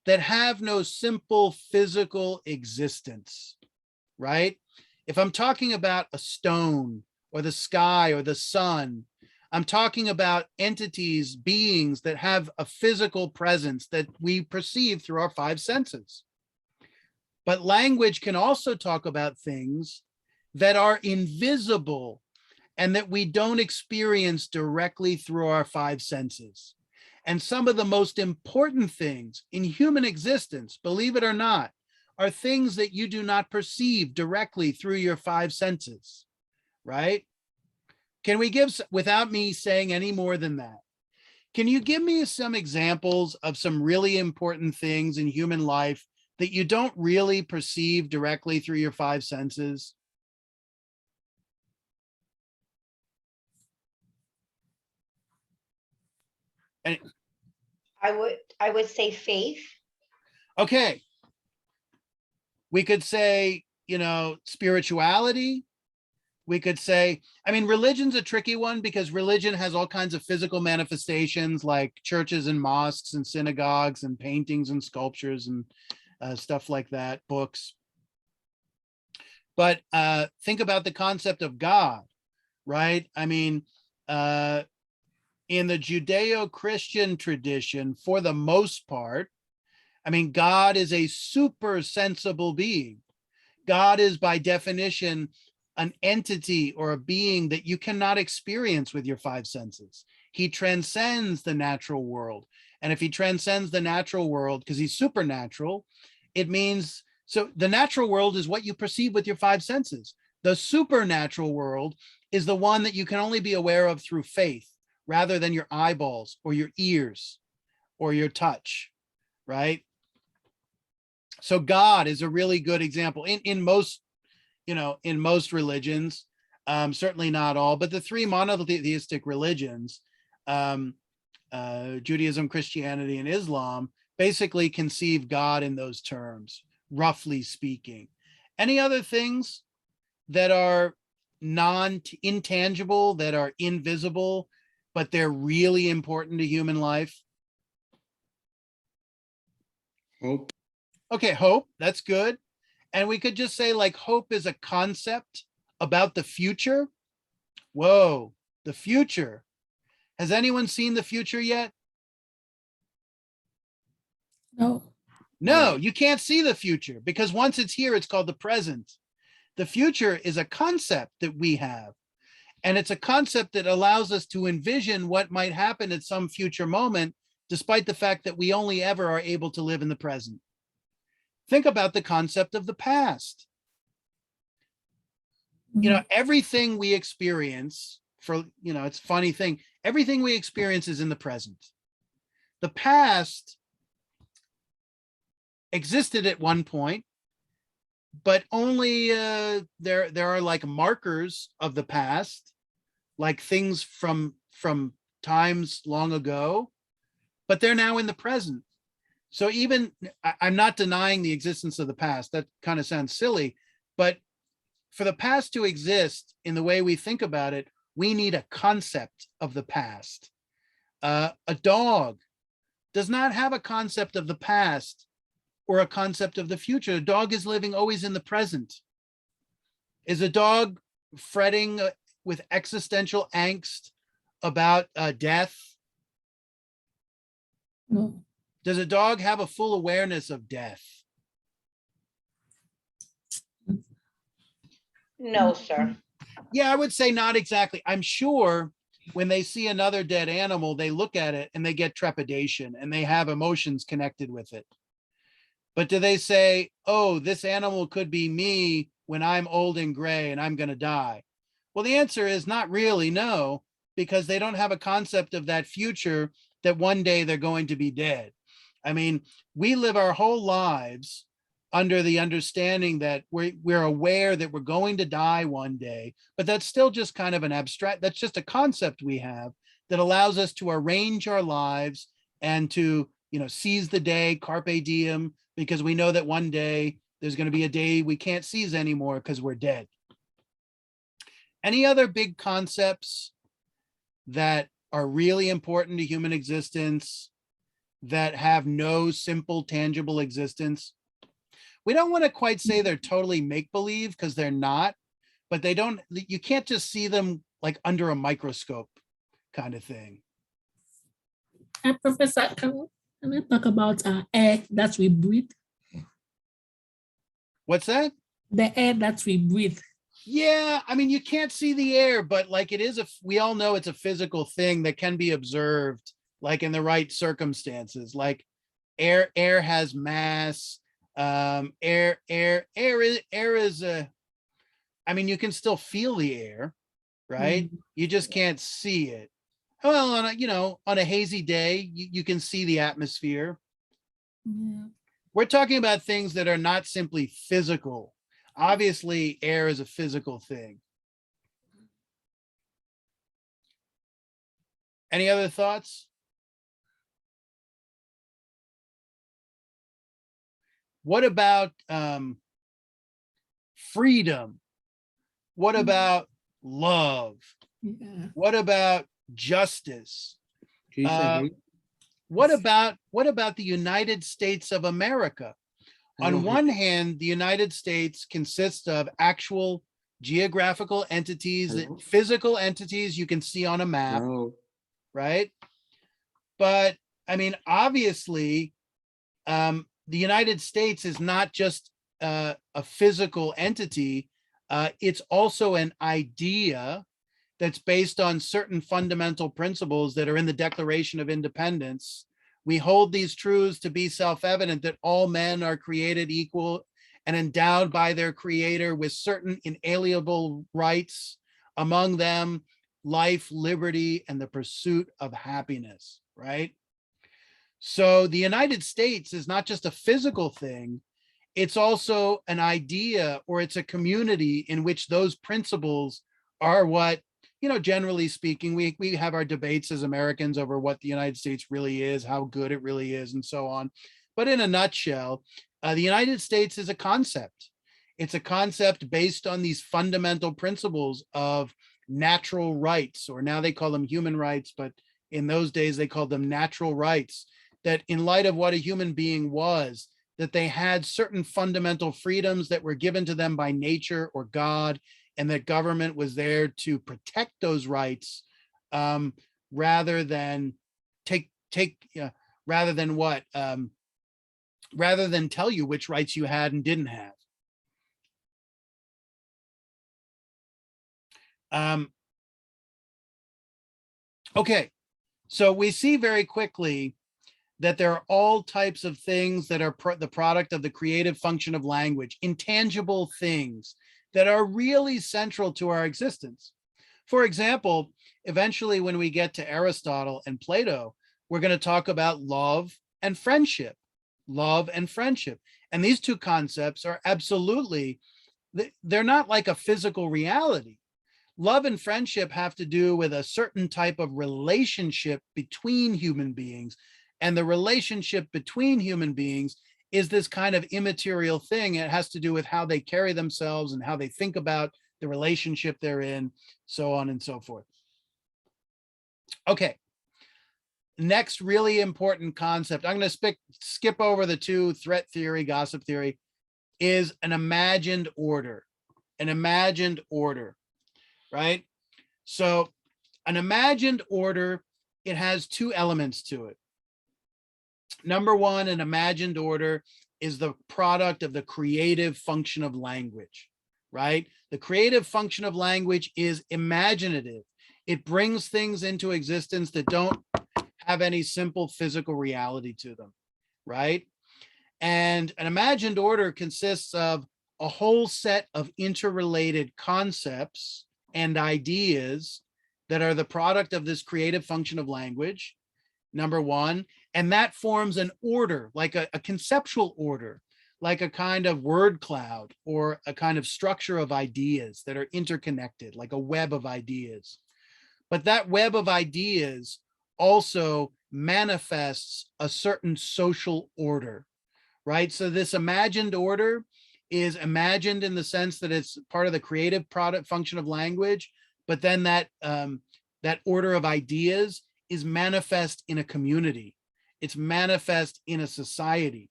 that have no simple physical existence, right? If I'm talking about a stone or the sky or the sun, I'm talking about entities, beings that have a physical presence that we perceive through our five senses. But language can also talk about things that are invisible and that we don't experience directly through our five senses. And some of the most important things in human existence, believe it or not, are things that you do not perceive directly through your five senses, right? Can we give, without me saying any more than that, can you give me some examples of some really important things in human life that you don't really perceive directly through your five senses? And I would say faith. okay. We could say, you know, spirituality. We could say, I mean, religion's a tricky one because religion has all kinds of physical manifestations like churches and mosques and synagogues and paintings and sculptures and stuff like that, books. But think about the concept of God, right? I mean, in the Judeo-Christian tradition, for the most part, I mean, God is a super sensible being. God is by definition an entity or a being that you cannot experience with your five senses. He transcends the natural world. And if he transcends the natural world, because he's supernatural, it means, so the natural world is what you perceive with your five senses. The supernatural world is the one that you can only be aware of through faith, rather than your eyeballs or your ears or your touch, right? So God is a really good example in most, in most religions, certainly not all, but the three monotheistic religions, Judaism, Christianity, and Islam, basically conceive God in those terms, roughly speaking. Any other things that are intangible, that are invisible, but they're really important to human life? Hope. Okay, hope, that's good. And we could just say like hope is a concept about the future. Whoa, the future. Has anyone seen the future yet? No. No, you can't see the future because once it's here, it's called the present. The future is a concept that we have. And it's a concept that allows us to envision what might happen at some future moment, despite the fact that we only ever are able to live in the present. Think about the concept of the past. Everything we experience it's a funny thing. Everything we experience is in the present. The past existed at one point, but only there are like markers of the past, like things from times long ago, but they're now in the present. So even, I'm not denying the existence of the past. That kind of sounds silly, but for the past to exist in the way we think about it, we need a concept of the past. A dog does not have a concept of the past or a concept of the future. A dog is living always in the present. Is a dog fretting with existential angst about death? No. Does a dog have a full awareness of death? No, sir. Yeah, I would say not exactly. I'm sure when they see another dead animal, they look at it and they get trepidation and they have emotions connected with it. But do they say, oh, this animal could be me when I'm old and gray and I'm going to die? Well, the answer is not really, no, because they don't have a concept of that future, that one day they're going to be dead. I mean, we live our whole lives under the understanding that we're aware that we're going to die one day, but that's still just kind of an abstract, that's just a concept we have that allows us to arrange our lives and to, seize the day, carpe diem, because we know that one day there's going to be a day we can't seize anymore because we're dead. Any other big concepts that are really important to human existence that have no simple, tangible existence? We don't want to quite say they're totally make-believe because they're not, but you can't just see them like under a microscope kind of thing. Professor, can I talk about air that we breathe? What's that? The air that we breathe. Yeah, I mean, you can't see the air, but like we all know it's a physical thing that can be observed, like in the right circumstances. Like air has mass. Air is I mean, you can still feel the air, right? You just can't see it. Well, on a hazy day, you can see the atmosphere. Yeah. We're talking about things that are not simply physical. Obviously, air is a physical thing. Any other thoughts? What about freedom? What about love? Yeah. What about justice? What about the United States of America? On one hand, the United States consists of actual geographical entities, physical entities you can see on a map, right? But I mean, obviously, the United States is not just a physical entity. It's also an idea that's based on certain fundamental principles that are in the Declaration of Independence. We hold these truths to be self-evident, that all men are created equal and endowed by their creator with certain inalienable rights, among them life, liberty, and the pursuit of happiness, right? So the United States is not just a physical thing, it's also an idea, or it's a community in which those principles are what, you know, generally speaking, we have our debates as Americans over what the United States really is, how good it really is, and so on. But in a nutshell, the United States is a concept. It's a concept based on these fundamental principles of natural rights, or now they call them human rights, but in those days they called them natural rights, that in light of what a human being was, that they had certain fundamental freedoms that were given to them by nature or God, and that government was there to protect those rights, rather than rather than tell you which rights you had and didn't have. Okay, so we see very quickly that there are all types of things that are the product of the creative function of language, intangible things that are really central to our existence. For example, eventually when we get to Aristotle and Plato, we're going to talk about love and friendship, And these two concepts are absolutely, they're not like a physical reality. Love and friendship have to do with a certain type of relationship between human beings. And the relationship between human beings is this kind of immaterial thing. It has to do with how they carry themselves and how they think about the relationship they're in, so on and so forth. Okay. Next really important concept, I'm going to skip over the two, threat theory, gossip theory, is an imagined order. An imagined order, right? So an imagined order, it has two elements to it. Number one, an imagined order is the product of the creative function of language, right? The creative function of language is imaginative. It brings things into existence that don't have any simple physical reality to them, right? And an imagined order consists of a whole set of interrelated concepts and ideas that are the product of this creative function of language, number one, and that forms an order, like a conceptual order, like a kind of word cloud or a kind of structure of ideas that are interconnected, like a web of ideas. But that web of ideas also manifests a certain social order, right? So this imagined order is imagined in the sense that it's part of the creative product function of language, but then that that order of ideas is manifest in a community. It's manifest in a society.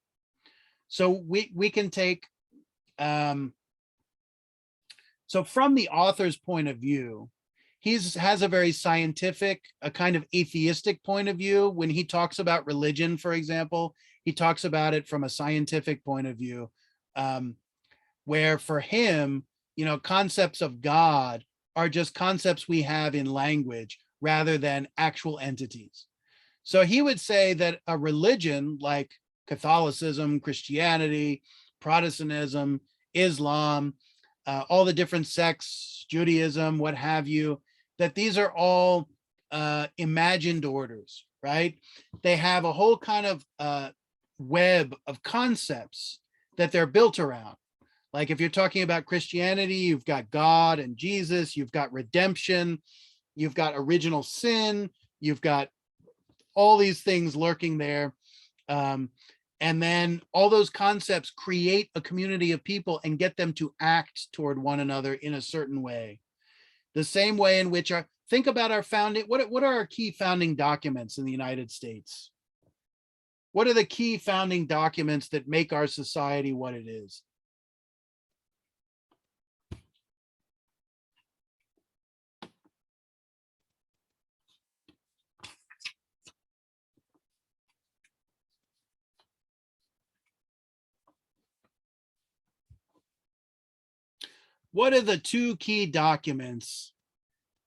So we can take, so from the author's point of view, he has a very scientific, a kind of atheistic point of view. When he talks about religion, for example, he talks about it from a scientific point of view, where for him, you know, concepts of God are just concepts we have in language rather than actual entities. So he would say that a religion like Catholicism, Christianity, Protestantism, Islam, all the different sects, Judaism, what have you, that these are all imagined orders, right? They have a whole kind of web of concepts that they're built around. Like if you're talking about Christianity, you've got God and Jesus, you've got redemption, you've got original sin, you've got all these things lurking there. And then all those concepts create a community of people and get them to act toward one another in a certain way. The same way in which think about our founding, what are our key founding documents in the United States? What are the key founding documents that make our society what it is? What are the two key documents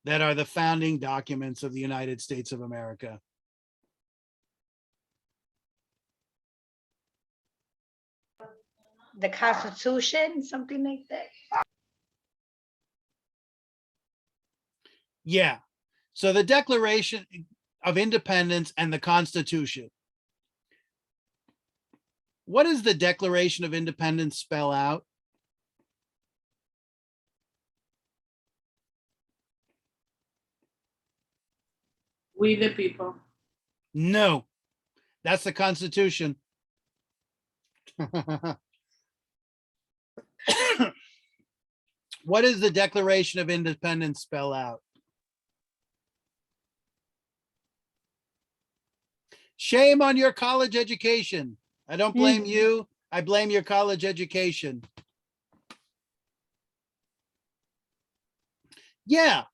that are the founding documents of the United States of America? The Constitution, something like that. Yeah. So the Declaration of Independence and the Constitution. What does the Declaration of Independence spell out? We the people. No, that's the Constitution. What does the Declaration of Independence spell out? Shame on your college education. I don't blame you. I blame your college education. Yeah.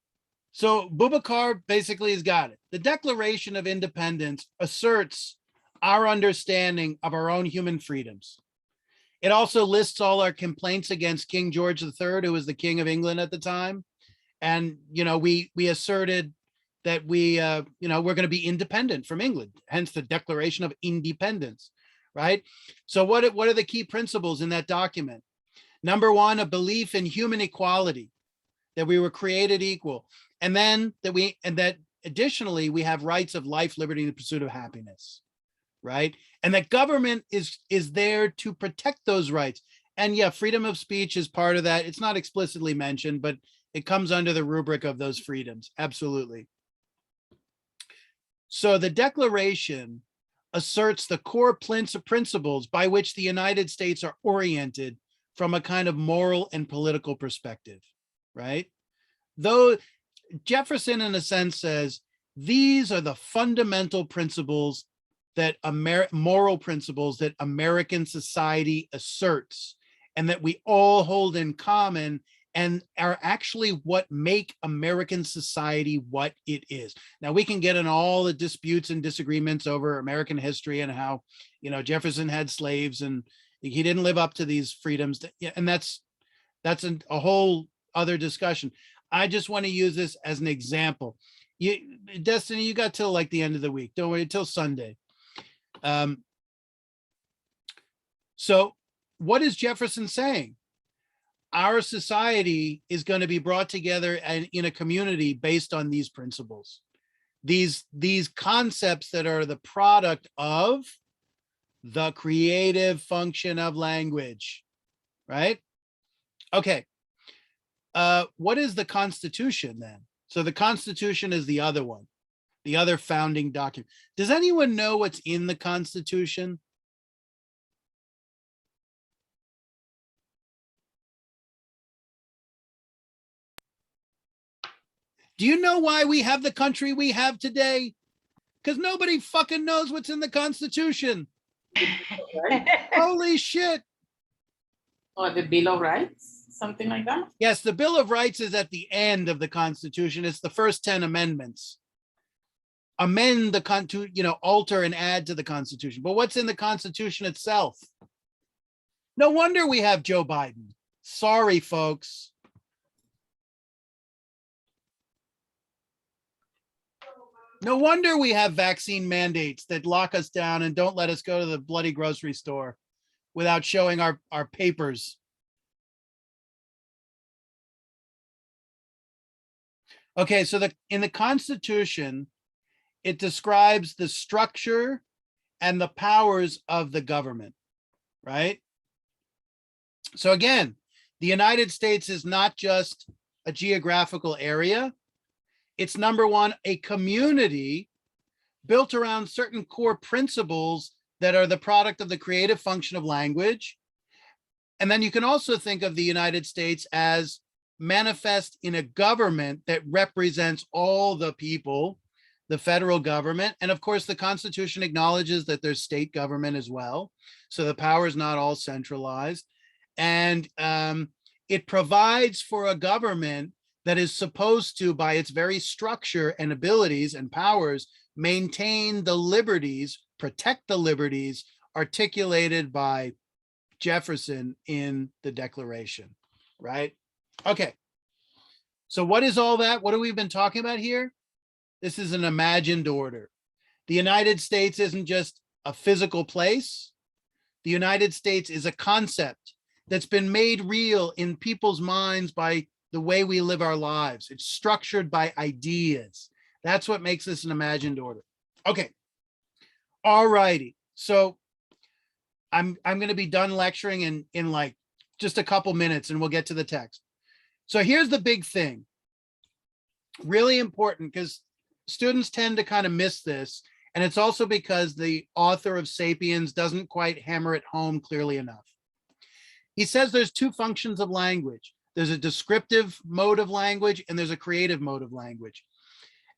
So Boubacar basically has got it. The Declaration of Independence asserts our understanding of our own human freedoms. It also lists all our complaints against King George III, who was the King of England at the time. And, you know, we asserted that we, we're going to be independent from England, hence the Declaration of Independence, right? So what are the key principles in that document? Number one, a belief in human equality, that we were created equal. And then that additionally, we have rights of life, liberty, and the pursuit of happiness, right? And that government is there to protect those rights. And yeah, freedom of speech is part of that. It's not explicitly mentioned, but it comes under the rubric of those freedoms. Absolutely. So the Declaration asserts the core principles by which the United States are oriented from a kind of moral and political perspective, right? Though Jefferson, in a sense, says these are the fundamental principles that moral principles that American society asserts and that we all hold in common and are actually what make American society what it is. Now, we can get in all the disputes and disagreements over American history and how, Jefferson had slaves and he didn't live up to these freedoms. And that's a whole other discussion. I just want to use this as an example. Destiny, you got till like the end of the week. Don't wait till Sunday. So what is Jefferson saying? Our society is going to be brought together and in a community based on these principles, these concepts that are the product of the creative function of language, right? Okay. What is the Constitution then? So the Constitution is the other one, the other founding document. Does anyone know what's in the Constitution? Do you know why we have the country we have today? Because nobody fucking knows what's in the Constitution. Right? Holy shit. Or the Bill of Rights, something like that. Yes, the Bill of Rights is at the end of the Constitution. It's the first 10 amendments. Amend the alter and add to the Constitution. But what's in the Constitution itself? No wonder we have Joe Biden. Sorry, folks. No wonder we have vaccine mandates that lock us down and don't let us go to the bloody grocery store without showing our papers. Okay, so in the Constitution, it describes the structure and the powers of the government, right? So again, the United States is not just a geographical area. It's number one, a community built around certain core principles that are the product of the creative function of language. And then you can also think of the United States as manifest in a government that represents all the people, the federal government. And of course, the Constitution acknowledges that there's state government as well. So the power is not all centralized. And it provides for a government that is supposed to, by its very structure and abilities and powers, maintain the liberties, protect the liberties articulated by Jefferson in the Declaration, right? Okay. So what is all that? What have we been talking about here? This is an imagined order. The United States isn't just a physical place. The United States is a concept that's been made real in people's minds by the way we live our lives. It's structured by ideas. That's what makes this an imagined order. Okay. All righty. So I'm going to be done lecturing in like just a couple minutes and we'll get to the text. So here's the big thing. Really important because students tend to kind of miss this. And it's also because the author of Sapiens doesn't quite hammer it home clearly enough. He says there's two functions of language. There's a descriptive mode of language and there's a creative mode of language.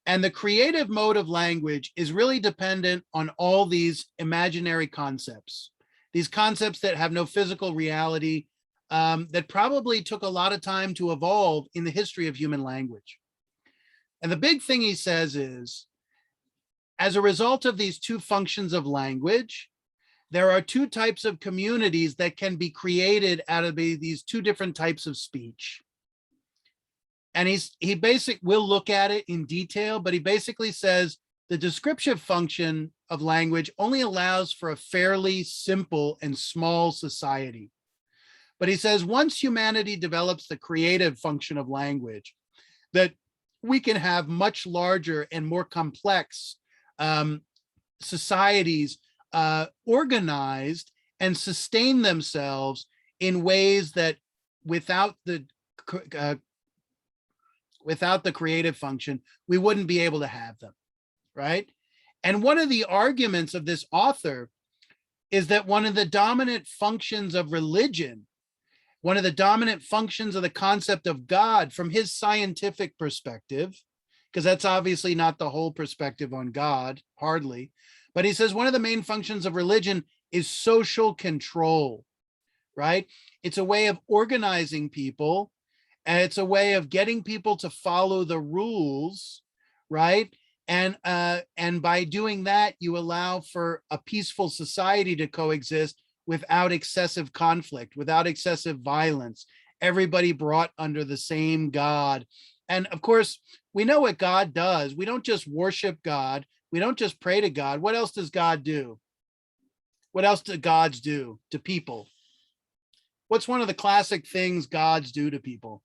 And the creative mode of language is really dependent on all these imaginary concepts. These concepts that have no physical reality, that probably took a lot of time to evolve in the history of human language. And the big thing he says is, as a result of these two functions of language, there are two types of communities that can be created out of these two different types of speech. And we'll look at it in detail, but he basically says the descriptive function of language only allows for a fairly simple and small society. But he says once humanity develops the creative function of language, that we can have much larger and more complex societies organized and sustain themselves in ways that without the creative function, we wouldn't be able to have them, right? And one of the arguments of this author is that one of the dominant functions of religion, one of the dominant functions of the concept of God from his scientific perspective, because that's obviously not the whole perspective on God, hardly, but he says one of the main functions of religion is social control, right? It's a way of organizing people, and it's a way of getting people to follow the rules, right? And by doing that, you allow for a peaceful society to coexist without excessive conflict, without excessive violence, everybody brought under the same God. And of course, we know what God does. We don't just worship God. We don't just pray to God. What else does God do? What else do gods do to people? What's one of the classic things gods do to people?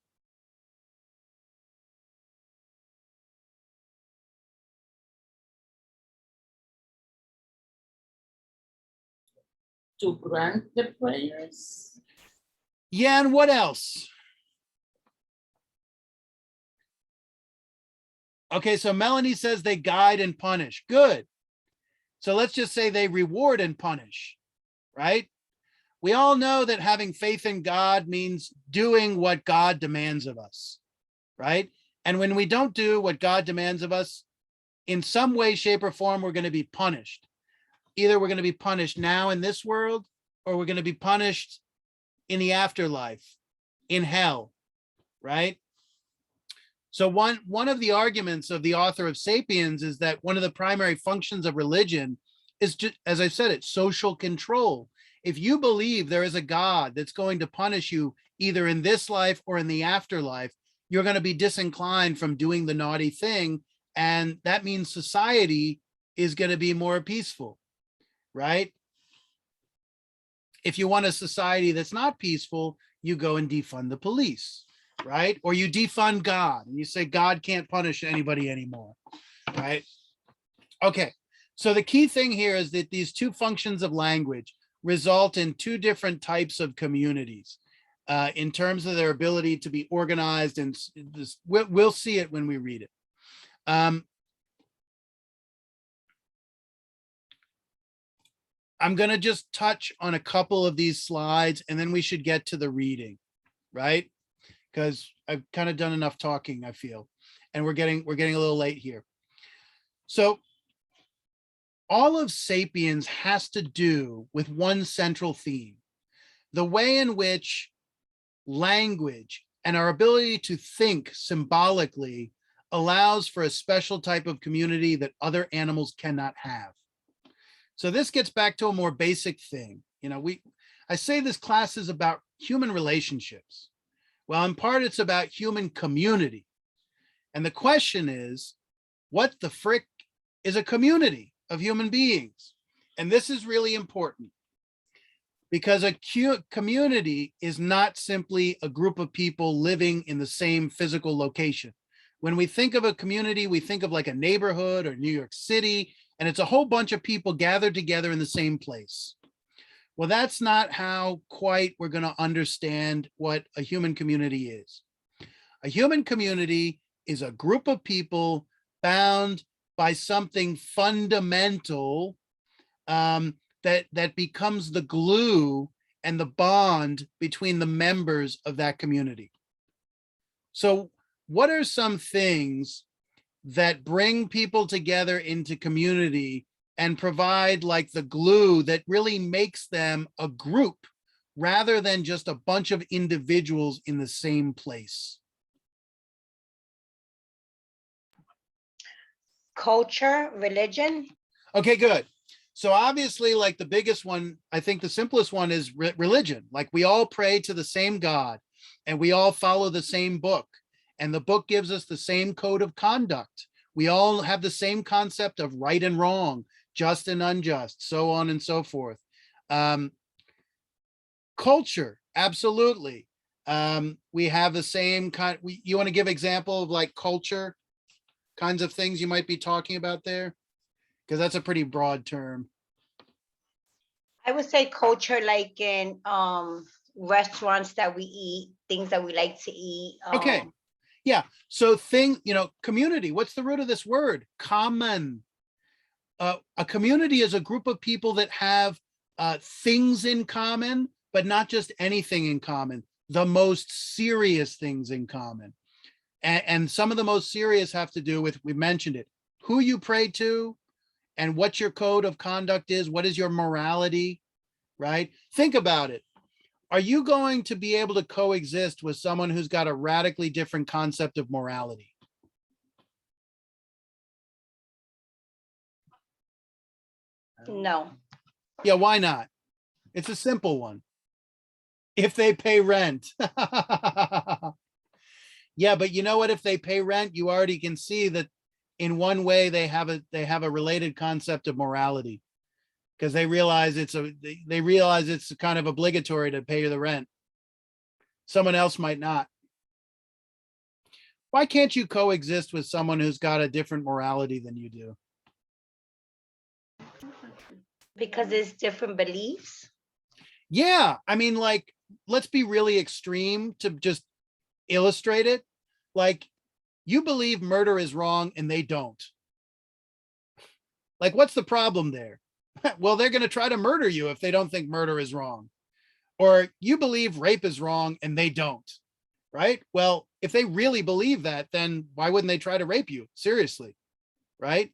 To grant the prayers. Yeah, and what else? Okay, so Melanie says they guide and punish. Good. So let's just say they reward and punish, right? We all know that having faith in God means doing what God demands of us, right? And when we don't do what God demands of us, in some way, shape, or form, we're going to be punished. Either we're going to be punished now in this world, or we're going to be punished in the afterlife, in hell, right? So one of the arguments of the author of Sapiens is that one of the primary functions of religion is just, as I said, it's social control. If you believe there is a God that's going to punish you either in this life or in the afterlife, you're going to be disinclined from doing the naughty thing. And that means society is going to be more peaceful, right? If you want a society that's not peaceful, you go and defund the police, right? Or you defund God and you say God can't punish anybody anymore, right? Okay, so the key thing here is that these two functions of language result in two different types of communities in terms of their ability to be organized, and this, we'll see it when we read it. I'm going to just touch on a couple of these slides and then we should get to the reading, right? Because I've kind of done enough talking, I feel, and we're getting a little late here. So all of Sapiens has to do with one central theme, the way in which language and our ability to think symbolically allows for a special type of community that other animals cannot have. So this gets back to a more basic thing. You know, I say this class is about human relationships. Well, in part, it's about human community. And the question is, what the frick is a community of human beings? And this is really important because a community is not simply a group of people living in the same physical location. When we think of a community, we think of like a neighborhood or New York City, and it's a whole bunch of people gathered together in the same place. Well, that's not how quite we're going to understand what a human community is. A human community is a group of people bound by something fundamental that becomes the glue and the bond between the members of that community. So what are some things that bring people together into community and provide like the glue that really makes them a group rather than just a bunch of individuals in the same place? Culture, religion. Okay, good. So obviously, like the biggest one, I think the simplest one is religion. Like we all pray to the same God and we all follow the same book, and the book gives us the same code of conduct. We all have the same concept of right and wrong, just and unjust, so on and so forth. Culture, absolutely. We have the same kind. You want to give example of like culture kinds of things you might be talking about there? Because that's a pretty broad term. I would say culture, like in restaurants that we eat, things that we like to eat. Okay. Yeah. So community, what's the root of this word? Common. A community is a group of people that have things in common, but not just anything in common, the most serious things in common. And some of the most serious have to do with, we mentioned it, who you pray to and what your code of conduct is. What is your morality, right? Think about it. Are you going to be able to coexist with someone who's got a radically different concept of morality? No. Yeah, why not? It's a simple one. If they pay rent. Yeah, but you know what? If they pay rent, you already can see that in one way they have a related concept of morality, because they realize it's kind of obligatory to pay the rent. Someone else might not. Why can't you coexist with someone who's got a different morality than you do? Because it's different beliefs. Yeah, I mean, like, let's be really extreme to just illustrate it. Like, you believe murder is wrong and they don't. Like, what's the problem there? Well, they're going to try to murder you if they don't think murder is wrong. Or you believe rape is wrong and they don't, right? Well, if they really believe that, then why wouldn't they try to rape you? Seriously, right?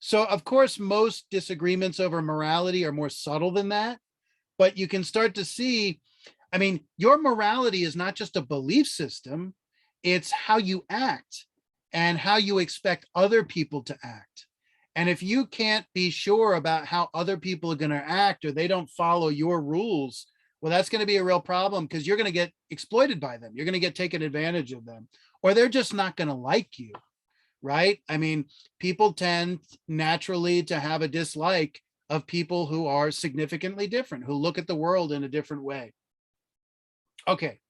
So of course, most disagreements over morality are more subtle than that, but you can start to see, I mean, your morality is not just a belief system, it's how you act and how you expect other people to act. And if you can't be sure about how other people are going to act, or they don't follow your rules, well, that's going to be a real problem, because you're going to get exploited by them. You're going to get taken advantage of them, or they're just not going to like you, right? I mean, people tend naturally to have a dislike of people who are significantly different, who look at the world in a different way. Okay,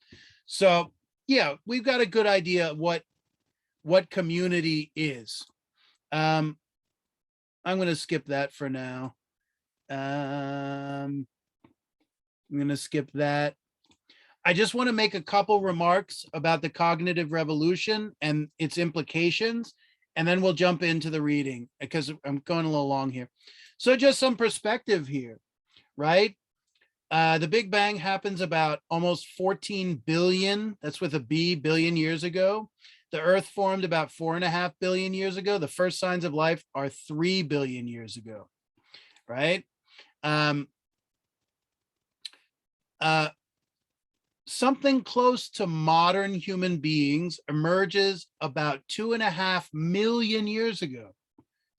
so yeah, we've got a good idea of what community is. I'm going to skip that for now. I'm going to skip that. I just want to make a couple remarks about the cognitive revolution and its implications, and then we'll jump into the reading because I'm going a little long here. So just some perspective here, right? The Big Bang happens about almost 14 billion, that's with a B, billion years ago. The Earth formed about 4.5 billion years ago. The first signs of life are 3 billion years ago, right? Something close to modern human beings emerges about 2.5 million years ago.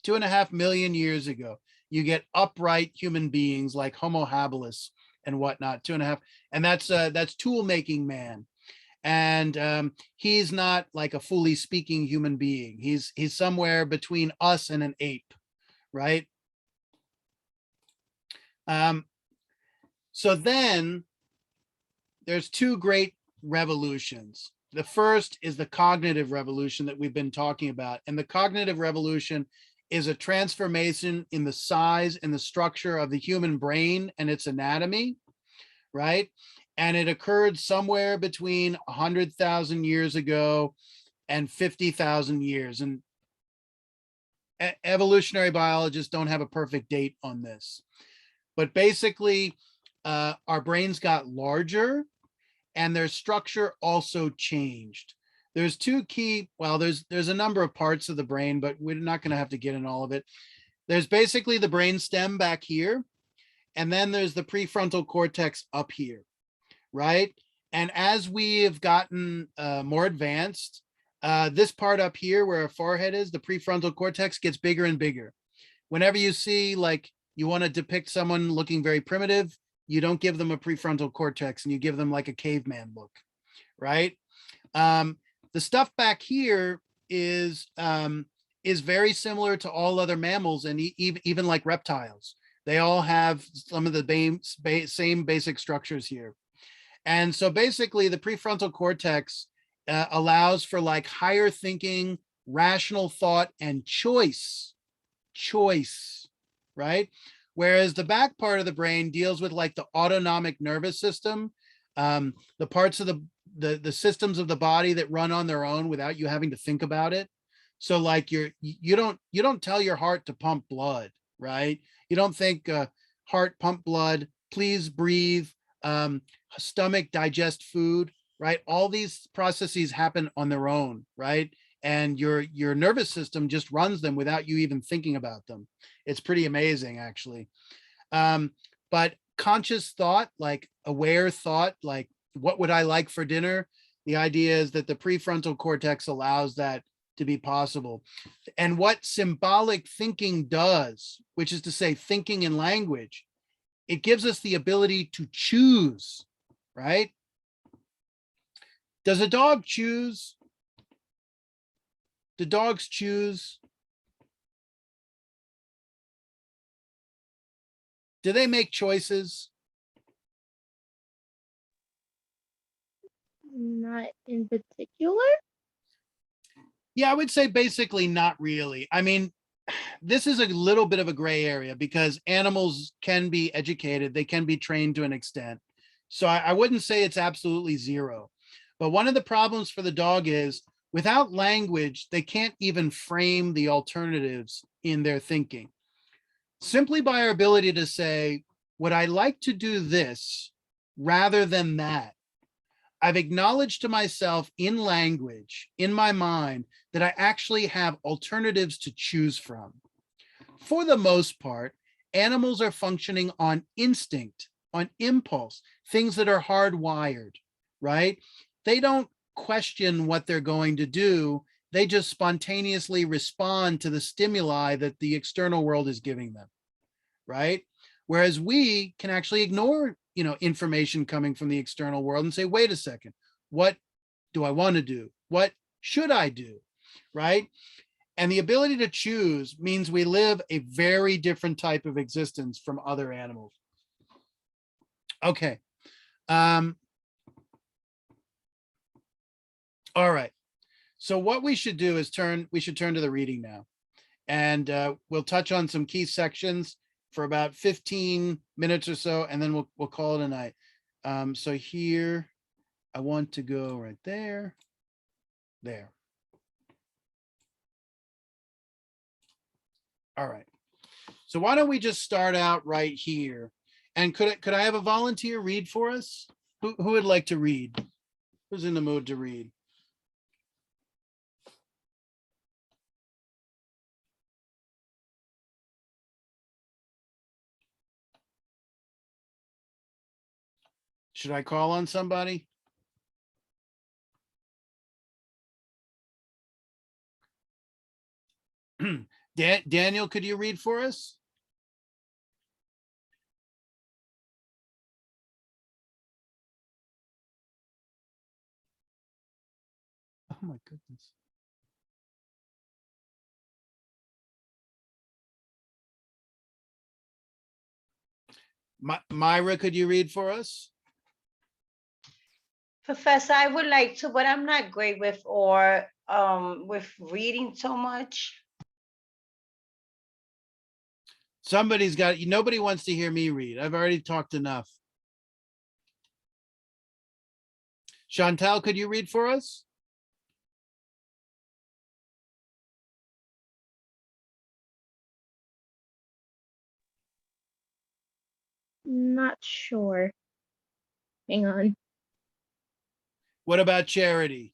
2.5 million years ago, you get upright human beings like Homo habilis, and whatnot, 2.5. And that's tool making man. And he's not like a fully speaking human being. He's somewhere between us and an ape, right? So then there's two great revolutions. The first is the cognitive revolution that we've been talking about. And the cognitive revolution is a transformation in the size and the structure of the human brain and its anatomy, right? And it occurred somewhere between 100,000 years ago and 50,000 years. And evolutionary biologists don't have a perfect date on this. But basically, our brains got larger and their structure also changed. There's two key, well, there's a number of parts of the brain, but we're not going to have to get in all of it. There's basically the brain stem back here, and then there's the prefrontal cortex up here, right? And as we have gotten more advanced, this part up here where our forehead is, the prefrontal cortex, gets bigger and bigger. Whenever you see, like, you want to depict someone looking very primitive, you don't give them a prefrontal cortex and you give them like a caveman look, right? The stuff back here is very similar to all other mammals and even like reptiles. They all have some of the same basic structures here. And so basically the prefrontal cortex allows for like higher thinking, rational thought, and choice, right? Whereas the back part of the brain deals with like the autonomic nervous system, the parts of the systems of the body that run on their own without you having to think about it. So like you don't tell your heart to pump blood, right? You don't think heart, pump blood, please breathe, stomach, digest food, right? All these processes happen on their own, right? And your nervous system just runs them without you even thinking about them. It's pretty amazing, actually. But conscious thought, like aware thought, like what would I like for dinner? The idea is that the prefrontal cortex allows that to be possible. And what symbolic thinking does, which is to say thinking in language, it gives us the ability to choose, right? Does a dog choose? Do dogs choose? Do they make choices? Not in particular. Yeah, I would say basically not really. I mean, this is a little bit of a gray area because animals can be educated. They can be trained to an extent. So I wouldn't say it's absolutely zero. But one of the problems for the dog is without language, they can't even frame the alternatives in their thinking. Simply by our ability to say, would I like to do this rather than that? I've acknowledged to myself in language, in my mind, that I actually have alternatives to choose from. For the most part, animals are functioning on instinct, on impulse, things that are hardwired, right? They don't question what they're going to do. They just spontaneously respond to the stimuli that the external world is giving them, right? Whereas we can actually ignore, information coming from the external world and say, wait a second, what do I want to do? What should I do, right? And the ability to choose means we live a very different type of existence from other animals. Okay. All right. So what we should do is turn to the reading now. And we'll touch on some key sections for about 15 minutes or so, and then we'll call it a night. So here, I want to go right there. There. All right. So why don't we just start out right here? And could I have a volunteer read for us? Who would like to read? Who's in the mood to read? Should I call on somebody? Daniel, could you read for us? Oh my goodness. Myra, could you read for us? Professor, I would like to, but I'm not great with with reading so much. Somebody's got, nobody wants to hear me read. I've already talked enough. Chantal, could you read for us? Not sure. Hang on. What about Charity?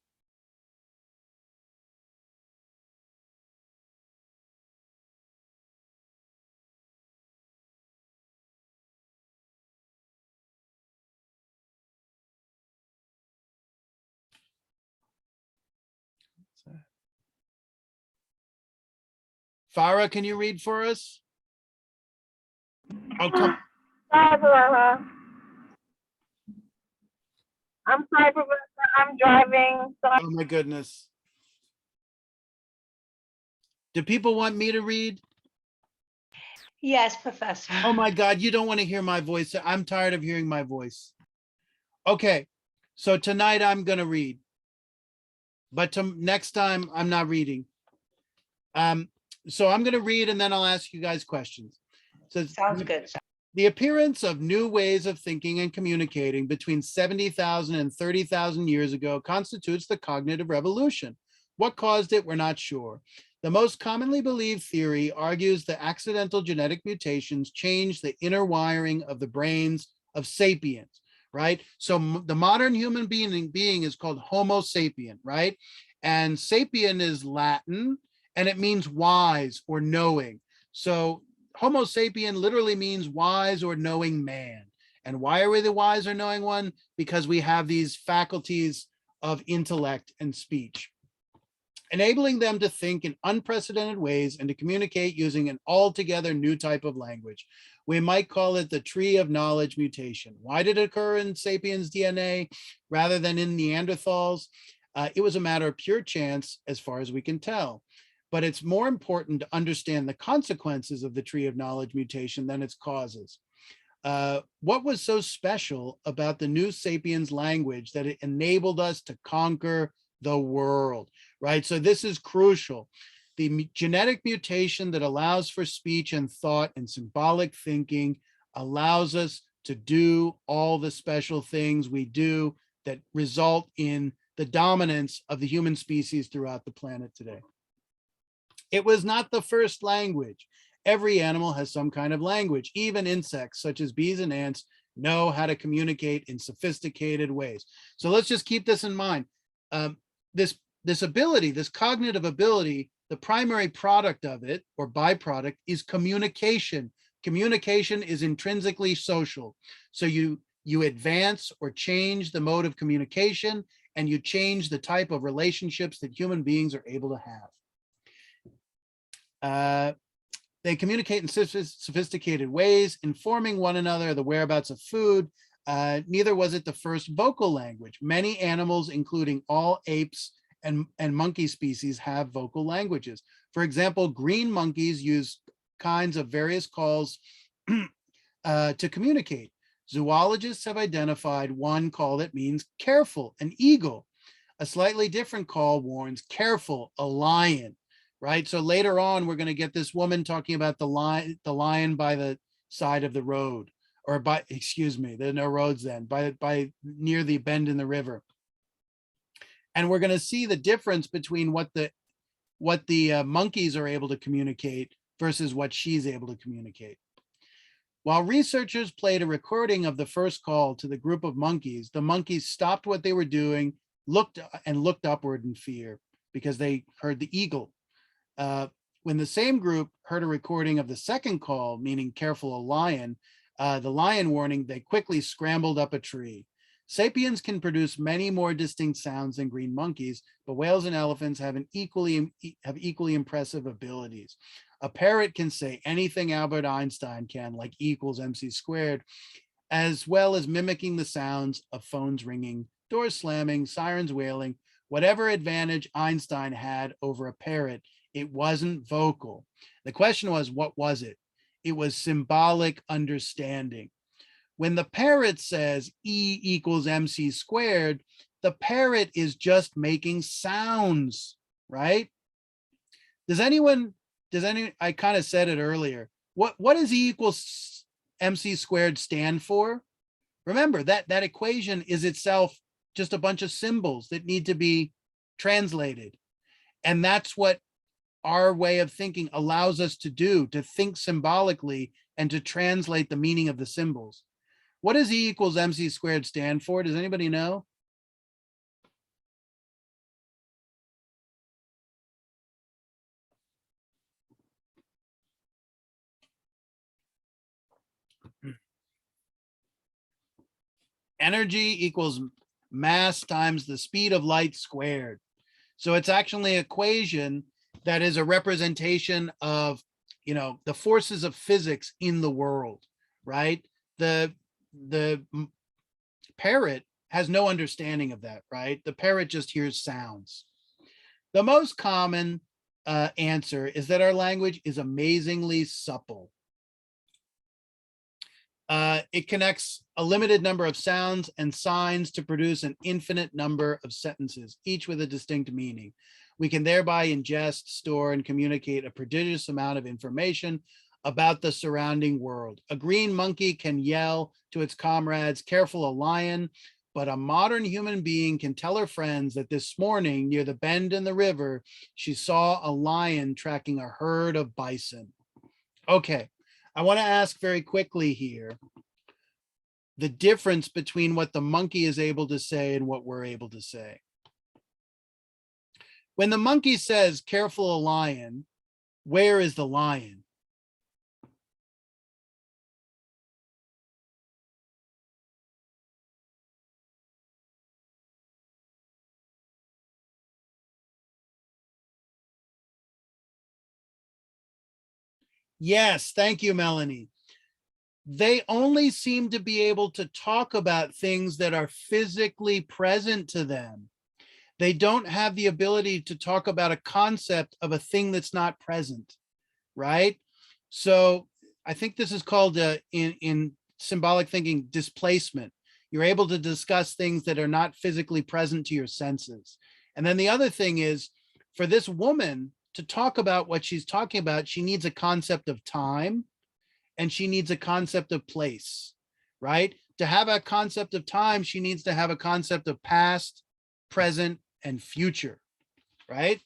Farah, can you read for us? Oh, come. I'm sorry, Professor. I'm driving. So Oh my goodness. Do people want me to read? Yes, Professor. Oh my God, you don't want to hear my voice. I'm tired of hearing my voice. Okay, so tonight I'm gonna read. But next time I'm not reading. So I'm gonna read and then I'll ask you guys questions. So Sounds good. the appearance of new ways of thinking and communicating between 70,000 and 30,000 years ago constitutes the cognitive revolution. What caused it, we're not sure. The most commonly believed theory argues that accidental genetic mutations change the inner wiring of the brains of sapiens, right? So the modern human being is called Homo sapien, right? And sapien is Latin and it means wise or knowing. So Homo sapien literally means wise or knowing man. And why are we the wise or knowing one? Because we have these faculties of intellect and speech, enabling them to think in unprecedented ways and to communicate using an altogether new type of language. We might call it the tree of knowledge mutation. Why did it occur in sapiens DNA rather than in Neanderthals? It was a matter of pure chance as far as we can tell. But it's more important to understand the consequences of the tree of knowledge mutation than its causes. What was so special about the new sapiens language that it enabled us to conquer the world, right? So this is crucial. The genetic mutation that allows for speech and thought and symbolic thinking allows us to do all the special things we do that result in the dominance of the human species throughout the planet today. It was not the first language. Every animal has some kind of language. Even insects, such as bees and ants, know how to communicate in sophisticated ways. So let's just keep this in mind. This ability, this cognitive ability, the primary product of it or byproduct is communication. Communication is intrinsically social. So you advance or change the mode of communication and you change the type of relationships that human beings are able to have. They communicate in sophisticated ways, informing one another the whereabouts of food. Neither was it the first vocal language. Many animals, including all apes and monkey species, have vocal languages. For example, green monkeys use kinds of various calls to communicate. Zoologists have identified one call that means careful, an eagle. A slightly different call warns careful, a lion. Right. So later on, we're going to get this woman talking about the lion by the side of the road, or by, excuse me, there are no roads then, by near the bend in the river. And we're going to see the difference between what the monkeys are able to communicate versus what she's able to communicate. While researchers played a recording of the first call to the group of monkeys, the monkeys stopped what they were doing, looked upward in fear because they heard the eagle. When the same group heard a recording of the second call, meaning careful, a lion, the lion warning, they quickly scrambled up a tree. Sapiens can produce many more distinct sounds than green monkeys, but whales and elephants have equally impressive abilities. A parrot can say anything Albert Einstein can, like E equals MC squared, as well as mimicking the sounds of phones ringing, doors slamming, sirens wailing, Whatever advantage Einstein had over a parrot, it wasn't vocal. The question was, what was it? It was symbolic understanding. When the parrot says E equals MC squared, the parrot is just making sounds, right? I kind of said it earlier. What does E equals MC squared stand for? Remember that equation is itself just a bunch of symbols that need to be translated. And that's what our way of thinking allows us to do, to think symbolically and to translate the meaning of the symbols. What does E equals MC squared stand for? Does anybody know? Energy equals mass times the speed of light squared. So it's actually an equation that is a representation of, the forces of physics in the world, right? The parrot has no understanding of that, right? The parrot just hears sounds. The most common answer is that our language is amazingly supple. It connects a limited number of sounds and signs to produce an infinite number of sentences, each with a distinct meaning. We can thereby ingest, store, and communicate a prodigious amount of information about the surrounding world. A green monkey can yell to its comrades, "Careful, a lion," but a modern human being can tell her friends that this morning near the bend in the river, she saw a lion tracking a herd of bison. Okay. I want to ask very quickly here the difference between what the monkey is able to say and what we're able to say. When the monkey says, "Careful, a lion," where is the lion? Yes, thank you, Melanie. They only seem to be able to talk about things that are physically present to them. They don't have the ability to talk about a concept of a thing that's not present, right? So I think this is called in symbolic thinking, displacement. You're able to discuss things that are not physically present to your senses. And then the other thing is, for this woman to talk about what she's talking about, she needs a concept of time and she needs a concept of place, right? To have a concept of time, she needs to have a concept of past, present, and future, right?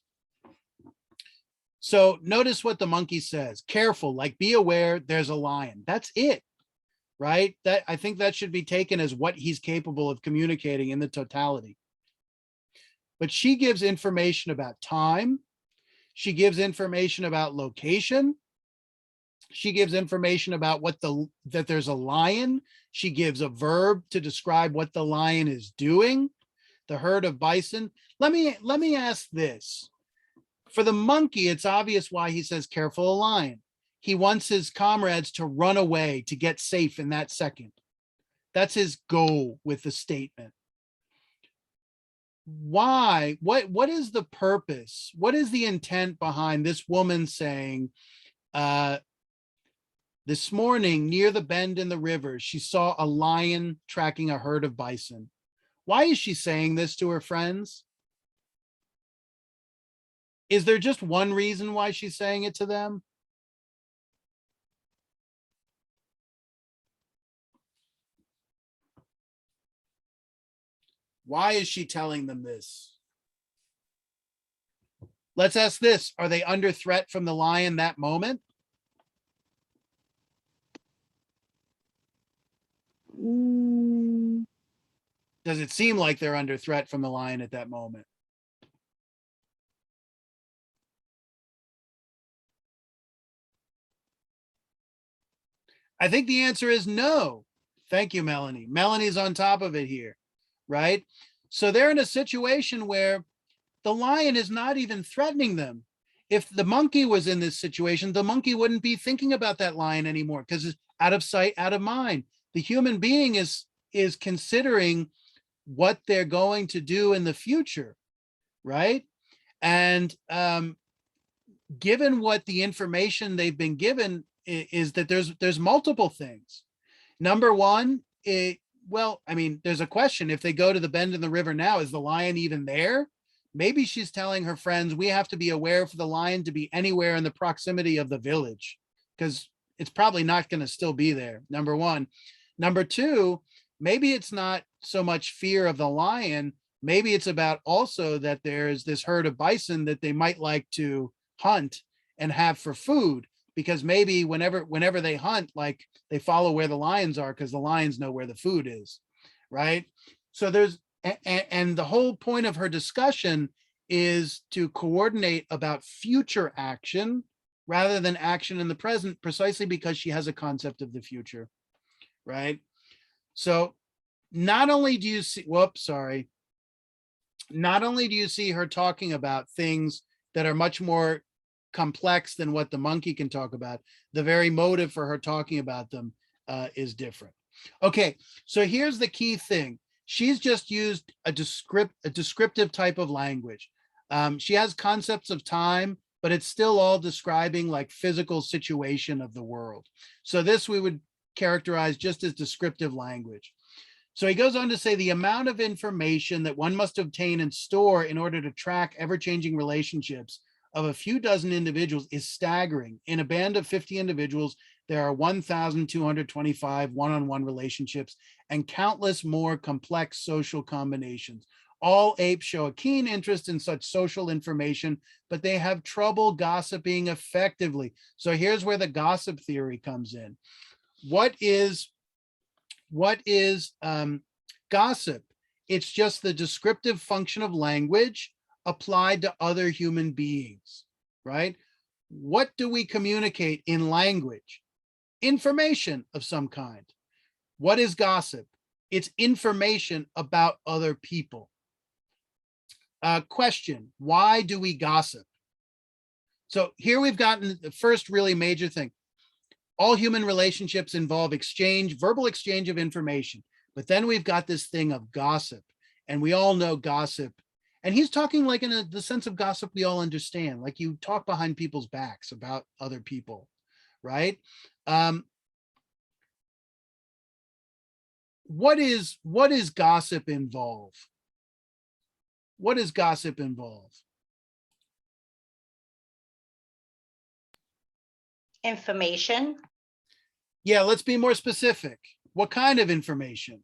So notice what the monkey says: "Careful, like be aware, there's a lion." That's it, right? That, I think that should be taken as what he's capable of communicating in the totality. But she gives information about time. She gives information about location. She gives information about that there's a lion. She gives a verb to describe what the lion is doing. The herd of bison. Let me ask this. For the monkey, it's obvious why he says, "Careful, a lion." He wants his comrades to run away to get safe in that second. That's his goal with the statement. Why? What is the purpose? What is the intent behind this woman saying, this morning near the bend in the river, she saw a lion tracking a herd of bison? Why is she saying this to her friends? Is there just one reason why she's saying it to them? Why is she telling them this? Let's ask this. Are they under threat from the lion that moment? Does it seem like they're under threat from the lion at that moment? I think the answer is no. Thank you, Melanie. Melanie's on top of it here, right? So they're in a situation where the lion is not even threatening them. If the monkey was in this situation, the monkey wouldn't be thinking about that lion anymore because it's out of sight, out of mind. The human being is considering what they're going to do in the future. right? And given what the information they've been given is that there's multiple things. Number one, well, I mean, there's a question. If they go to the bend in the river now, is the lion even there? Maybe she's telling her friends, we have to be aware for the lion to be anywhere in the proximity of the village, because it's probably not going to still be there. Number one. Number two, maybe it's not so much fear of the lion. Maybe it's about also that there's this herd of bison that they might like to hunt and have for food, because maybe whenever they hunt, like they follow where the lions are because the lions know where the food is, right? So there's, and the whole point of her discussion is to coordinate about future action rather than action in the present, precisely because she has a concept of the future, right? So not only do you see, not only do you see her talking about things that are much more complex than what the monkey can talk about, the very motive for her talking about them is different. Okay, so here's the key thing. She's just used a descriptive type of language. She has concepts of time, but it's still all describing like physical situation of the world. So this we would characterize just as descriptive language. So he goes on to say the amount of information that one must obtain and store in order to track ever-changing relationships of a few dozen individuals is staggering. In a band of 50 individuals, there are 1,225 one-on-one relationships and countless more complex social combinations. All apes show a keen interest in such social information, but they have trouble gossiping effectively. So here's where the gossip theory comes in. What is gossip? It's just the descriptive function of language applied to other human beings, right? What do we communicate in language? Information of some kind. What is gossip? It's information about other people. Question, why do we gossip? So here we've gotten the first really major thing. All human relationships involve exchange, verbal exchange of information. But then we've got this thing of gossip, and we all know gossip. And he's talking like in the sense of gossip we all understand, like you talk behind people's backs about other people, right? What is gossip involve? What does gossip involve? Information. Yeah, let's be more specific. What kind of information?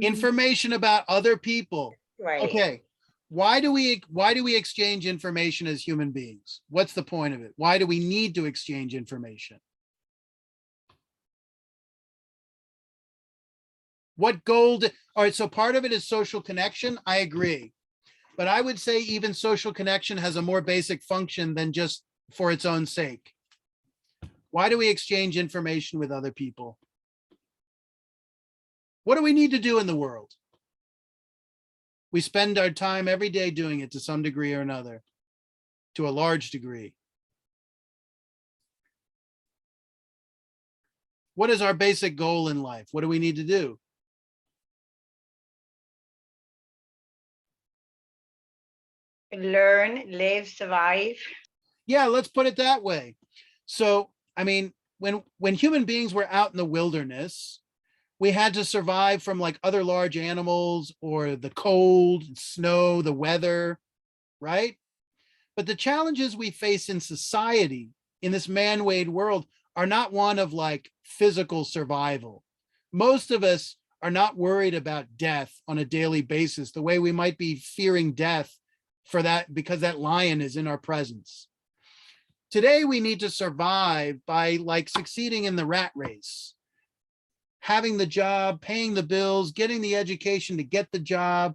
Information about other people. Right. Okay. Why do we exchange information as human beings? What's the point of it? Why do we need to exchange information? What goal? All right, so part of it is social connection. I agree. But I would say even social connection has a more basic function than just for its own sake. Why do we exchange information with other people? What do we need to do in the world? We spend our time every day doing it to some degree or another, to a large degree. What is our basic goal in life? What do we need to do? Learn, live, survive. Yeah, let's put it that way. So, I mean, when human beings were out in the wilderness, we had to survive from like other large animals or the cold, snow, the weather, right? But the challenges we face in society, in this man-made world, are not one of like physical survival. Most of us are not worried about death on a daily basis, the way we might be fearing death for that because that lion is in our presence. Today, we need to survive by like succeeding in the rat race, having the job, paying the bills, getting the education to get the job,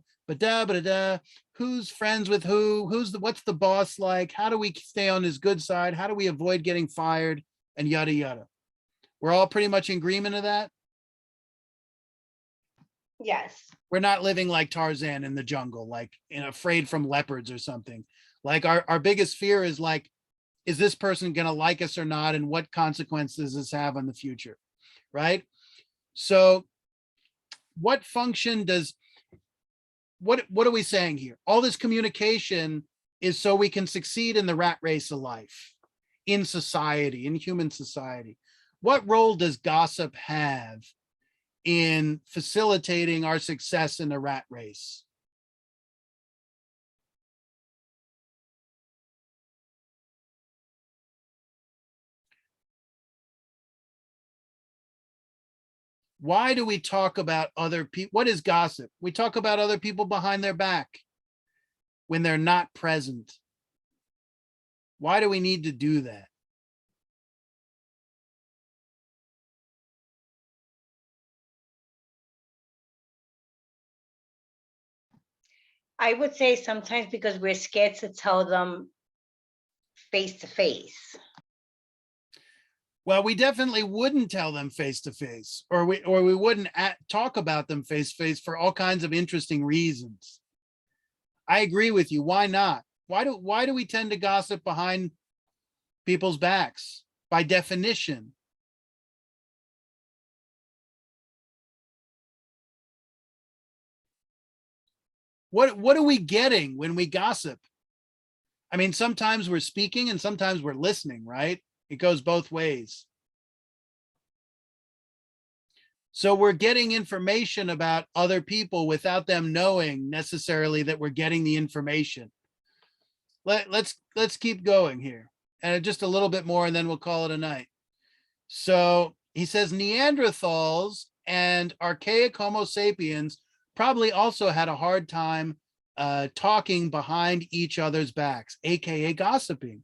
who's friends with who, what's the boss like, how do we stay on his good side, how do we avoid getting fired, and yada, yada. We're all pretty much in agreement of that? Yes. We're not living like Tarzan in the jungle, like afraid from leopards or something. Like our biggest fear is like, is this person going to like us or not? And what consequences does this have on the future? Right? So what function does, what are we saying here? All this communication is so we can succeed in the rat race of life, in society, in human society. What role does gossip have in facilitating our success in the rat race? Why do we talk about other people? What is gossip? We talk about other people behind their back when they're not present. Why do we need to do that? I would say sometimes because we're scared to tell them face to face. Well, we definitely wouldn't tell them face to face, or we wouldn't talk about them face to face for all kinds of interesting reasons. I agree with you. Why not? Why do we tend to gossip behind people's backs by definition? What are we getting when we gossip? I mean, sometimes we're speaking and sometimes we're listening, right? It goes both ways. So we're getting information about other people without them knowing necessarily that we're getting the information. Let's keep going here, and just a little bit more, and then we'll call it a night. So he says Neanderthals and archaic Homo sapiens probably also had a hard time talking behind each other's backs, aka gossiping,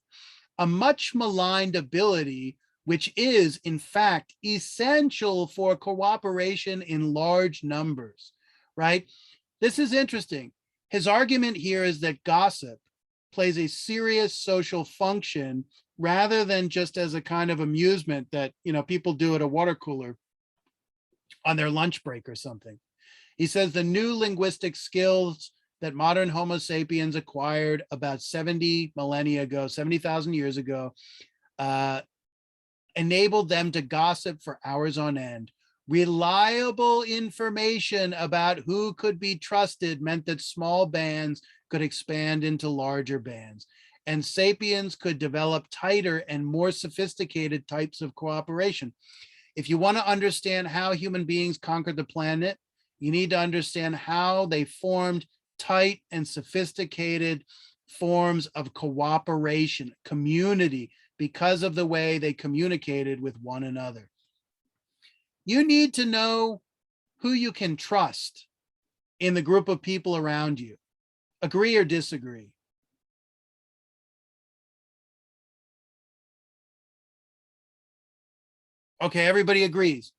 a much maligned ability which is in fact essential for cooperation in large numbers, right? This is interesting. His argument here is that gossip plays a serious social function rather than just as a kind of amusement that, you know, people do at a water cooler on their lunch break or something. He says the new linguistic skills that modern Homo sapiens acquired about 70 millennia ago, 70,000 years ago, enabled them to gossip for hours on end. Reliable information about who could be trusted meant that small bands could expand into larger bands, and sapiens could develop tighter and more sophisticated types of cooperation. If you want to understand how human beings conquered the planet, you need to understand how they formed tight and sophisticated forms of cooperation, community, because of the way they communicated with one another. You need to know who you can trust in the group of people around you. Agree or disagree? Okay, everybody agrees.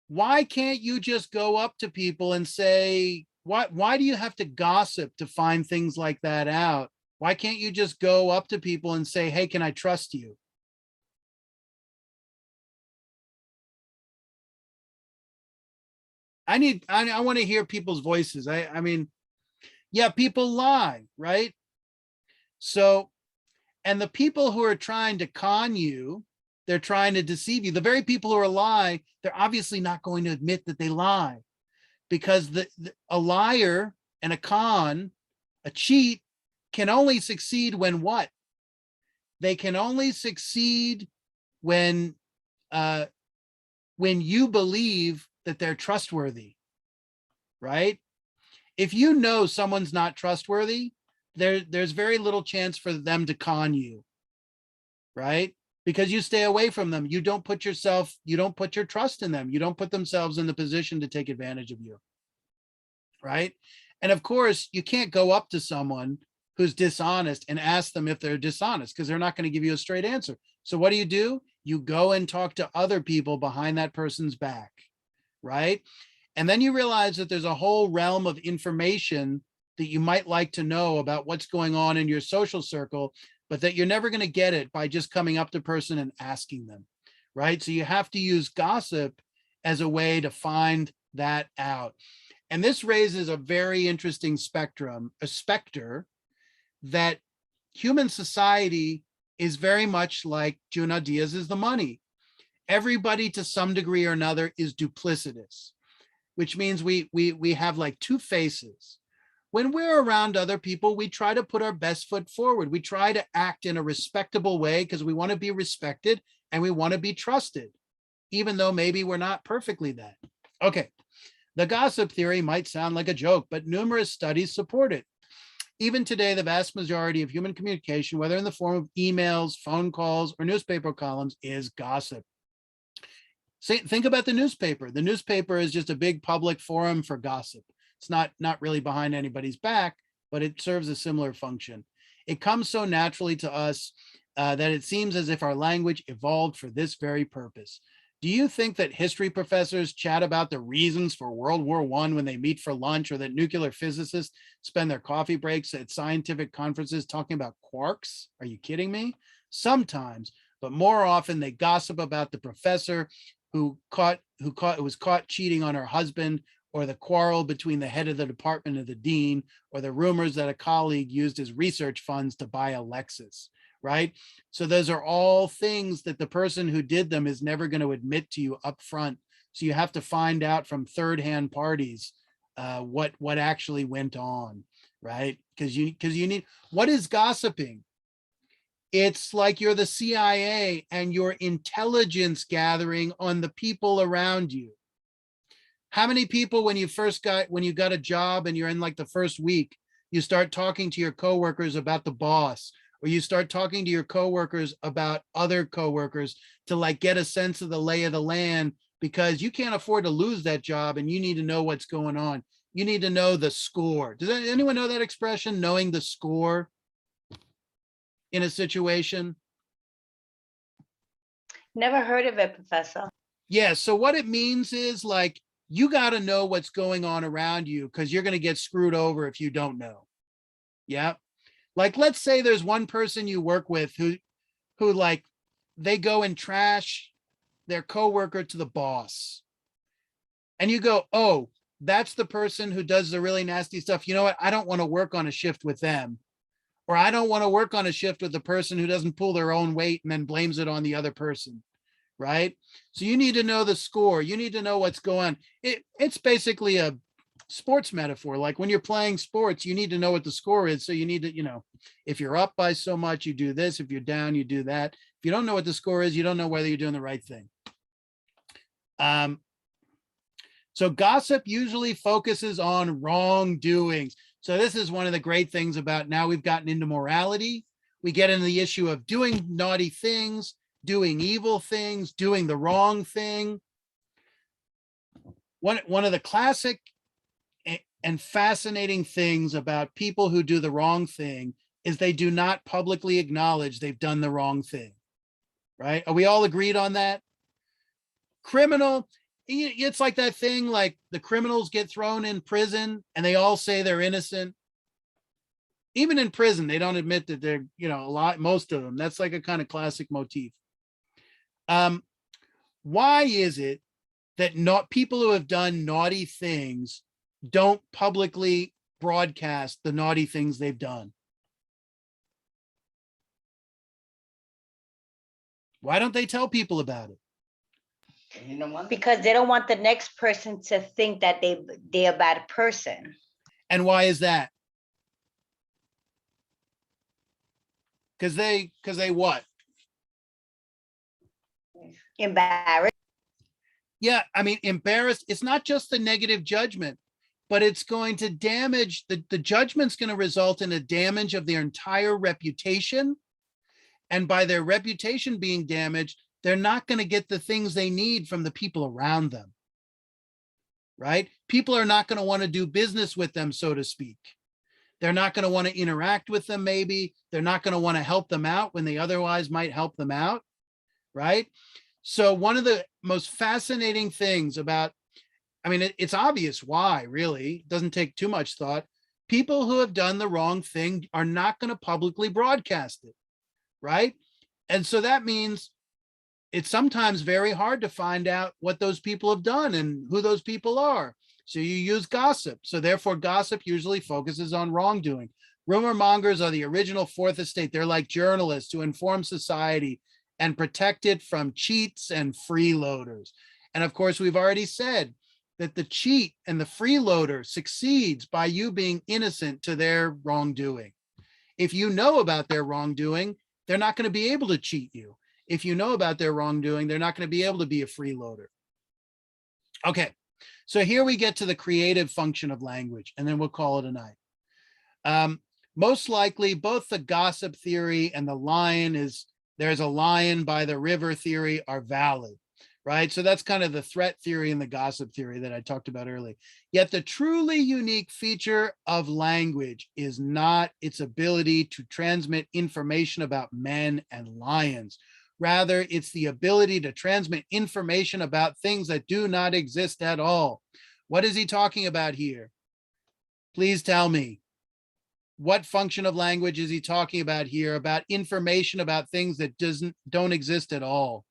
Why can't you just go up to people and say, why do you have to gossip to find things like that out? Why can't you just go up to people and say, hey, can I trust you? I want to hear people's voices. I mean, yeah, people lie, right? So, and the people who are trying to con you, they're trying to deceive you. The very people who are lie, they're obviously not going to admit that they lie, because a liar and a con, a cheat, can only succeed when what? They can only succeed when you believe that they're trustworthy, right? If you know someone's not trustworthy, there's very little chance for them to con you, right? Because you stay away from them. You don't put your trust in them. You don't put themselves in the position to take advantage of you, right? And of course, you can't go up to someone who's dishonest and ask them if they're dishonest, because they're not going to give you a straight answer. So what do? You go and talk to other people behind that person's back, right? And then you realize that there's a whole realm of information that you might like to know about what's going on in your social circle, but that you're never going to get it by just coming up to a person and asking them, right? So you have to use gossip as a way to find that out. And this raises a very interesting specter that human society is very much like Junot Díaz's The Money. Everybody to some degree or another is duplicitous. which means we have like two faces. When we're around other people, we try to put our best foot forward. We try to act in a respectable way because we want to be respected and we want to be trusted, even though maybe we're not perfectly that. Okay, the gossip theory might sound like a joke, but numerous studies support it. Even today, the vast majority of human communication, whether in the form of emails, phone calls, or newspaper columns, is gossip. Think about the newspaper. The newspaper is just a big public forum for gossip. It's not really behind anybody's back, but it serves a similar function. It comes so naturally to us that it seems as if our language evolved for this very purpose. Do you think that history professors chat about the reasons for World War I when they meet for lunch, or that nuclear physicists spend their coffee breaks at scientific conferences talking about quarks? Are you kidding me? Sometimes, but more often they gossip about the professor who was caught cheating on her husband, or the quarrel between the head of the department and the dean, or the rumors that a colleague used his research funds to buy a Lexus, right? So those are all things that the person who did them is never going to admit to you up front. So you have to find out from third-hand parties what actually went on, right? Because you need, what is gossiping? It's like you're the CIA and you're intelligence gathering on the people around you. How many people, when you got a job and you're in like the first week, you start talking to your coworkers about the boss, or you start talking to your coworkers about other coworkers to like get a sense of the lay of the land, because you can't afford to lose that job and you need to know what's going on. You need to know the score. Does anyone know that expression, knowing the score in a situation? Never heard of it, Professor. Yeah, so what it means is like, you got to know what's going on around you, because you're going to get screwed over if you don't know. Yeah. Like, let's say there's one person you work with who like, they go and trash their coworker to the boss. And you go, oh, that's the person who does the really nasty stuff. You know what? I don't want to work on a shift with them. Or I don't want to work on a shift with the person who doesn't pull their own weight and then blames it on the other person. Right? So you need to know the score. You need to know what's going on. It's basically a sports metaphor. Like when you're playing sports, you need to know what the score is. So you need to, if you're up by so much, you do this. If you're down, you do that. If you don't know what the score is, you don't know whether you're doing the right thing. So gossip usually focuses on wrongdoings. So this is one of the great things about, now we've gotten into morality. We get into the issue of doing naughty things, doing evil things, doing the wrong thing. One of the classic and fascinating things about people who do the wrong thing is they do not publicly acknowledge they've done the wrong thing, right? Are we all agreed on that? Criminal, it's like that thing, like the criminals get thrown in prison and they all say they're innocent. Even in prison, they don't admit that they're, most of them. That's like a kind of classic motif. Why is it that not people who have done naughty things don't publicly broadcast the naughty things they've done? Why don't they tell people about it? Because they don't want the next person to think that they're a bad person. And why is that? Because they what? Embarrassed. Yeah, I mean, embarrassed. It's not just the negative judgment, but it's going to damage, the judgment's going to result in a damage of their entire reputation. And by their reputation being damaged, they're not going to get the things they need from the people around them, right? People are not going to want to do business with them, so to speak. They're not going to want to interact with them, maybe. They're not going to want to help them out when they otherwise might help them out, right? So one of the most fascinating things about, it's obvious why, really. It doesn't take too much thought. People who have done the wrong thing are not going to publicly broadcast it, right? And so that means it's sometimes very hard to find out what those people have done and who those people are. So you use gossip. So therefore, gossip usually focuses on wrongdoing. Rumor mongers are the original fourth estate. They're like journalists who inform society and protect it from cheats and freeloaders. And of course, we've already said that the cheat and the freeloader succeeds by you being innocent to their wrongdoing. If you know about their wrongdoing, they're not going to be able to cheat you. If you know about their wrongdoing, they're not going to be able to be a freeloader. Okay, so here we get to the creative function of language, and then we'll call it a night. Most likely, both the gossip theory and the lion is, there's a lion by the river theory are valid, right? So that's kind of the threat theory and the gossip theory that I talked about earlier. Yet the truly unique feature of language is not its ability to transmit information about men and lions. Rather, it's the ability to transmit information about things that do not exist at all. What is he talking about here? Please tell me. What function of language is he talking about here, about information about things that don't exist at all?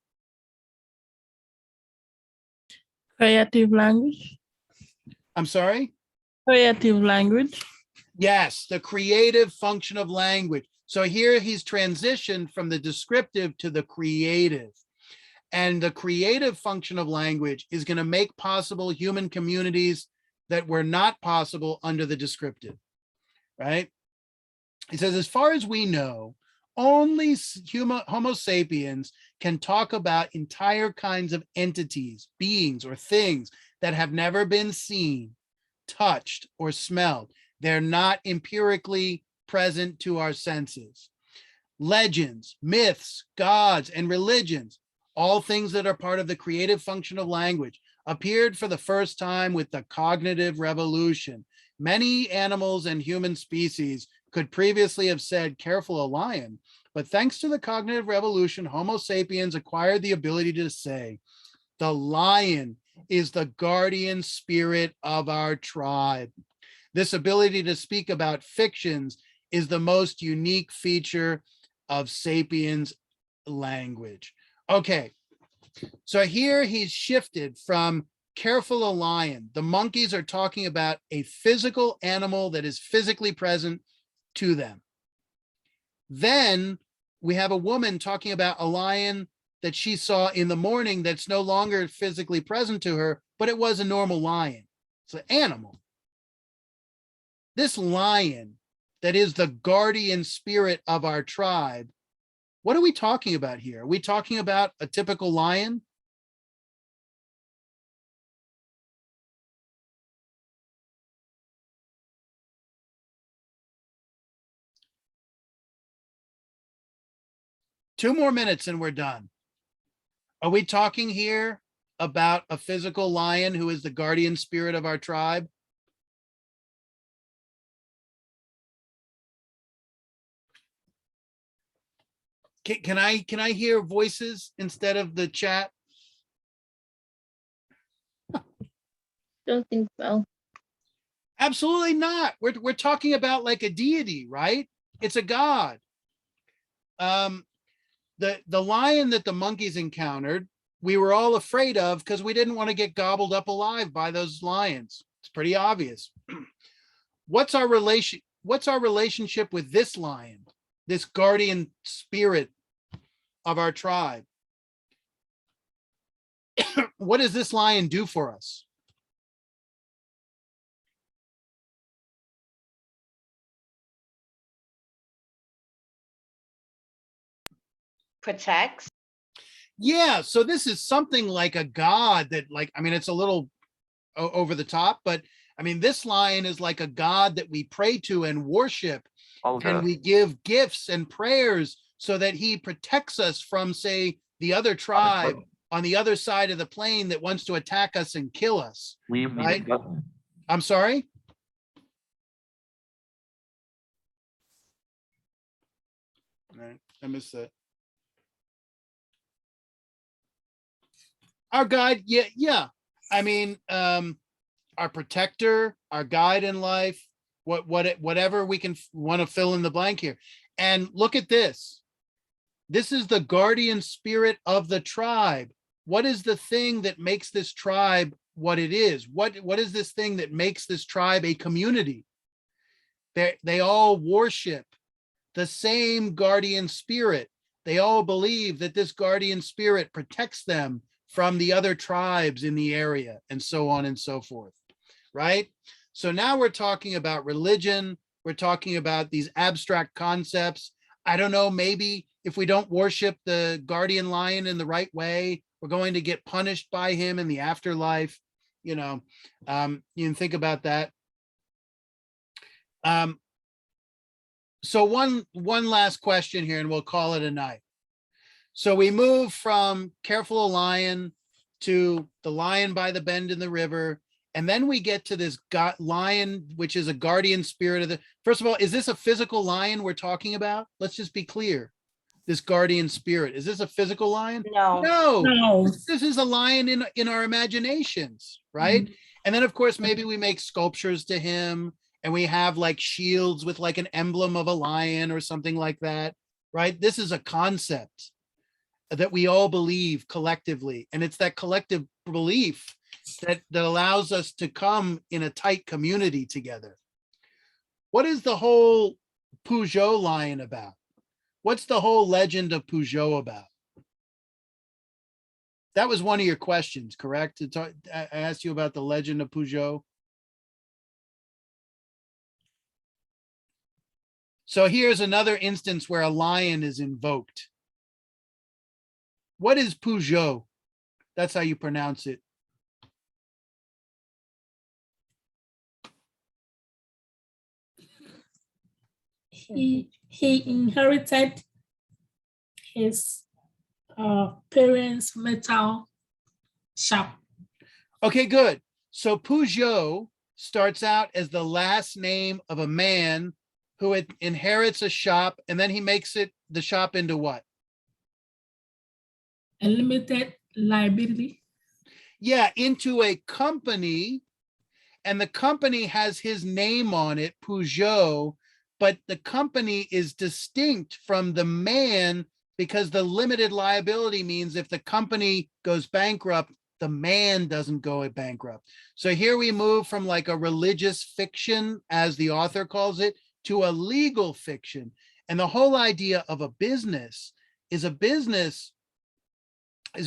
Creative language. I'm sorry? Creative language. Yes, the creative function of language. So here he's transitioned from the descriptive to the creative. And the creative function of language is going to make possible human communities that were not possible under the descriptive, right? He says, as far as we know, only Homo sapiens can talk about entire kinds of entities, beings, or things that have never been seen, touched, or smelled. They're not empirically present to our senses. Legends, myths, gods, and religions, all things that are part of the creative function of language, appeared for the first time with the cognitive revolution. Many animals and human species could previously have said, careful, a lion, but thanks to the cognitive revolution, Homo sapiens acquired the ability to say, the lion is the guardian spirit of our tribe. This ability to speak about fictions is the most unique feature of sapiens language. Okay, so here he's shifted from careful, a lion. The monkeys are talking about a physical animal that is physically present to them. Then we have a woman talking about a lion that she saw in the morning that's no longer physically present to her, but it was a normal lion. It's an animal. This lion that is the guardian spirit of our tribe, what are we talking about here? Are we talking about a typical lion? Two more minutes and we're done. Are we talking here about a physical lion who is the guardian spirit of our tribe? Can I hear voices instead of the chat? Don't think so. Absolutely not. We're talking about like a deity, right? It's a god. The lion that the monkeys encountered, we were all afraid of because we didn't want to get gobbled up alive by those lions. It's pretty obvious. What's our relationship with this lion, this guardian spirit of our tribe? What does this lion do for us? Protects. Yeah, so this is something like a god that, like, I mean, it's a little over the top, but I mean, this lion is like a god that we pray to and worship, and we give gifts and prayers so that he protects us from, say, the other tribe on the other side of the plain that wants to attack us and kill us. Right? I'm sorry? All right, I missed that. Our guide, yeah. I mean, our protector, our guide in life, whatever we can want to fill in the blank here. And look at this. This is the guardian spirit of the tribe. What is the thing that makes this tribe what it is? What is this thing that makes this tribe a community? They all worship the same guardian spirit. They all believe that this guardian spirit protects them from the other tribes in the area, and so on and so forth, right? So now we're talking about religion. We're talking about these abstract concepts. I don't know, maybe if we don't worship the guardian lion in the right way, we're going to get punished by him in the afterlife. You know, you can think about that. So one last question here, and we'll call it a night. So we move from Careful a Lion to the lion by the bend in the river. And then we get to this lion, which is a guardian spirit of the, first of all, is this a physical lion we're talking about? Let's just be clear. This guardian spirit, is this a physical lion? No. No, No. this is a lion in our imaginations, right? And then of course, maybe we make sculptures to him, and we have like shields with like an emblem of a lion or something like that, right? This is a concept that we all believe collectively. And it's that collective belief that allows us to come in a tight community together. What is the whole Peugeot lion about? What's the whole legend of Peugeot about? That was one of your questions, correct? I asked you about the legend of Peugeot. So here's another instance where a lion is invoked. What is Peugeot? That's how you pronounce it. He inherited his parents' metal shop. Okay, good. So Peugeot starts out as the last name of a man who inherits a shop, and then he makes the shop into what? A limited liability. Yeah, into a company, and the company has his name on it, Peugeot, but the company is distinct from the man because the limited liability means if the company goes bankrupt, the man doesn't go bankrupt. So here we move from like a religious fiction, as the author calls it, to a legal fiction. And the whole idea of a business is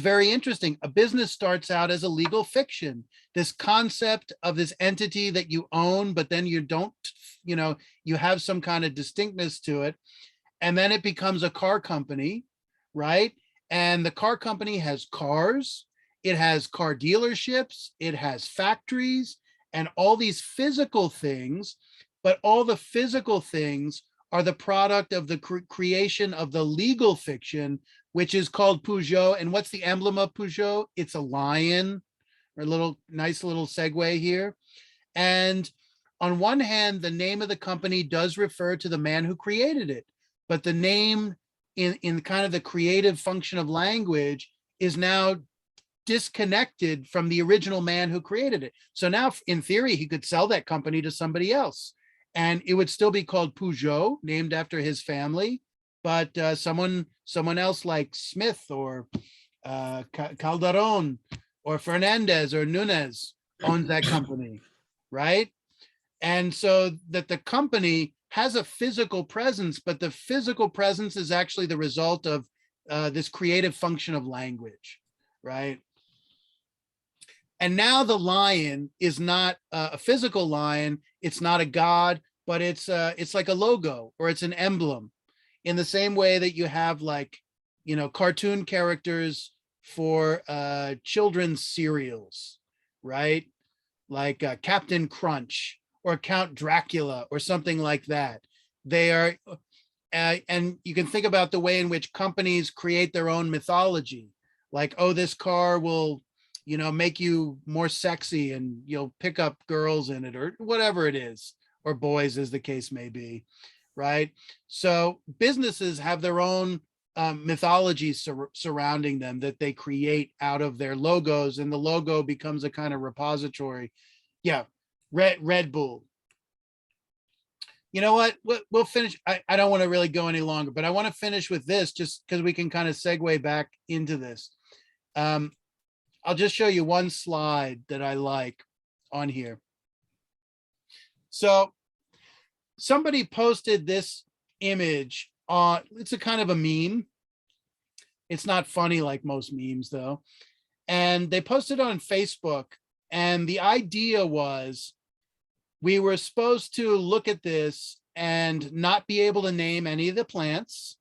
very interesting. A business starts out as a legal fiction, this concept of this entity that you own, but then you don't, you have some kind of distinctness to it. And then it becomes a car company, right? And the car company has cars, it has car dealerships, it has factories, and all these physical things, but all the physical things are the product of the creation of the legal fiction, which is called Peugeot. And what's the emblem of Peugeot? It's a lion. Or a nice little segue here. And on one hand, the name of the company does refer to the man who created it, but the name in kind of the creative function of language is now disconnected from the original man who created it. So now in theory, he could sell that company to somebody else, and it would still be called Peugeot, named after his family, but someone else like Smith or Calderon or Fernandez or Nunez owns that company, right? And so that the company has a physical presence, but the physical presence is actually the result of this creative function of language, right? And now the lion is not a physical lion, it's not a god, but it's like a logo, or it's an emblem, in the same way that you have like, cartoon characters for children's cereals, right? Like Captain Crunch or Count Dracula or something like that. They are, and you can think about the way in which companies create their own mythology. Like, oh, this car will, make you more sexy and you'll pick up girls in it, or whatever it is, or boys, as the case may be, right? So businesses have their own mythologies surrounding them that they create out of their logos, and the logo becomes a kind of repository. Yeah, Red Bull. You know what? We'll finish. I don't want to really go any longer, but I want to finish with this just because we can kind of segue back into this. I'll just show you one slide that I like on here. So somebody posted this image on, it's a kind of a meme. It's not funny like most memes though. and they posted on Facebook. And the idea was we were supposed to look at this and not be able to name any of the plants.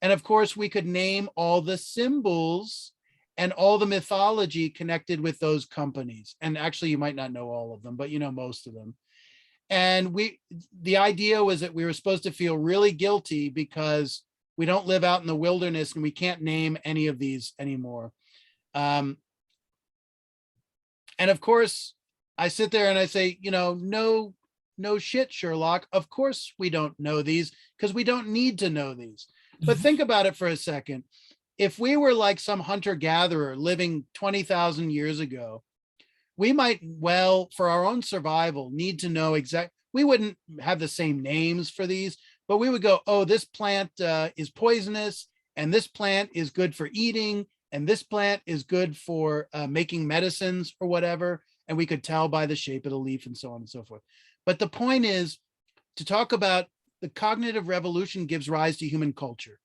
And of course, we could name all the symbols and all the mythology connected with those companies. And actually, you might not know all of them, but you know most of them. And the idea was that we were supposed to feel really guilty because we don't live out in the wilderness and we can't name any of these anymore. And of course, I sit there and I say, you know, no shit, Sherlock. Of course we don't know these because we don't need to know these. But think about it for a second. If we were like some hunter-gatherer living 20,000 years ago, we might, well, for our own survival, need to know we wouldn't have the same names for these, but we would go, oh, this plant is poisonous, and this plant is good for eating, and this plant is good for making medicines or whatever. And we could tell by the shape of the leaf and so on and so forth. But the point is to talk about the cognitive revolution gives rise to human culture.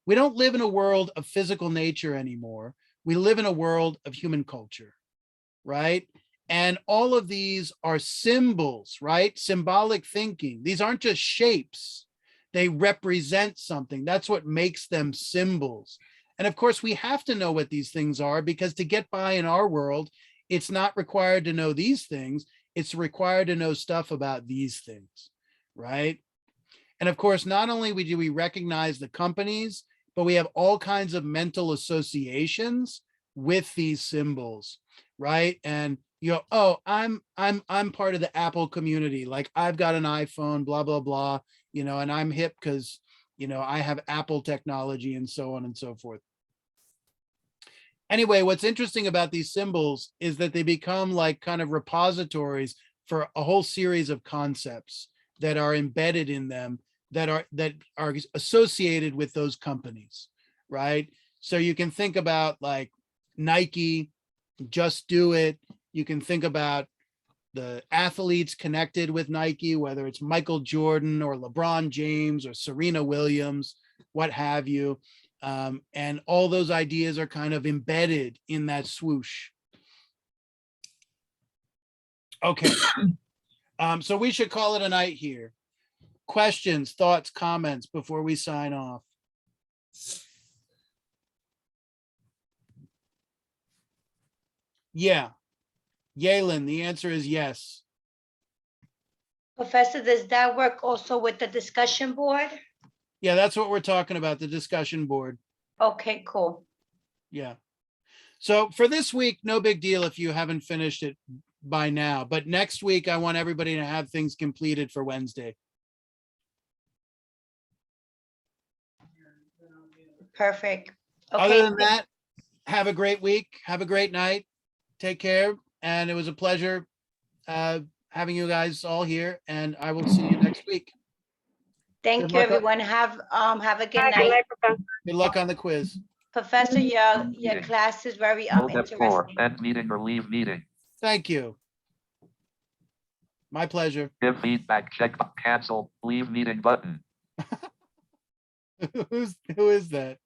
We don't live in a world of physical nature anymore. We live in a world of human culture, right? And all of these are symbols, right? Symbolic thinking. These aren't just shapes. They represent something. That's what makes them symbols. And of course, we have to know what these things are because to get by in our world, it's not required to know these things. It's required to know stuff about these things, right? And of course, not only do we recognize the companies, but we have all kinds of mental associations with these symbols, right? And you go, oh, I'm part of the Apple community. Like I've got an iPhone, blah, blah, blah, you know, and I'm hip because, you know, I have Apple technology and so on and so forth. Anyway, what's interesting about these symbols is that they become like kind of repositories for a whole series of concepts that are embedded in them that are associated with those companies, right? So you can think about like Nike, Just Do It. You can think about the athletes connected with Nike, whether it's Michael Jordan or LeBron James or Serena Williams, what have you. And all those ideas are kind of embedded in that swoosh. Okay. So we should call it a night here. Questions, thoughts, comments before we sign off? Yeah. Yalen, the answer is yes. Professor, does that work also with the discussion board? Yeah, that's what we're talking about, the discussion board. Okay, cool. Yeah. So for this week, no big deal if you haven't finished it by now. But next week, I want everybody to have things completed for Wednesday. Perfect. Other Okay. than that, have a great week. Have a great night. Take care. And it was a pleasure having you guys all here. And I will see you next week. Thank Good you, luck. everyone. Have a good Good night. night, Professor. Good luck on the quiz. Professor, your class is very interesting. End meeting or leave meeting. Thank you. My pleasure. Give feedback, check, cancel, leave meeting button. Who is that?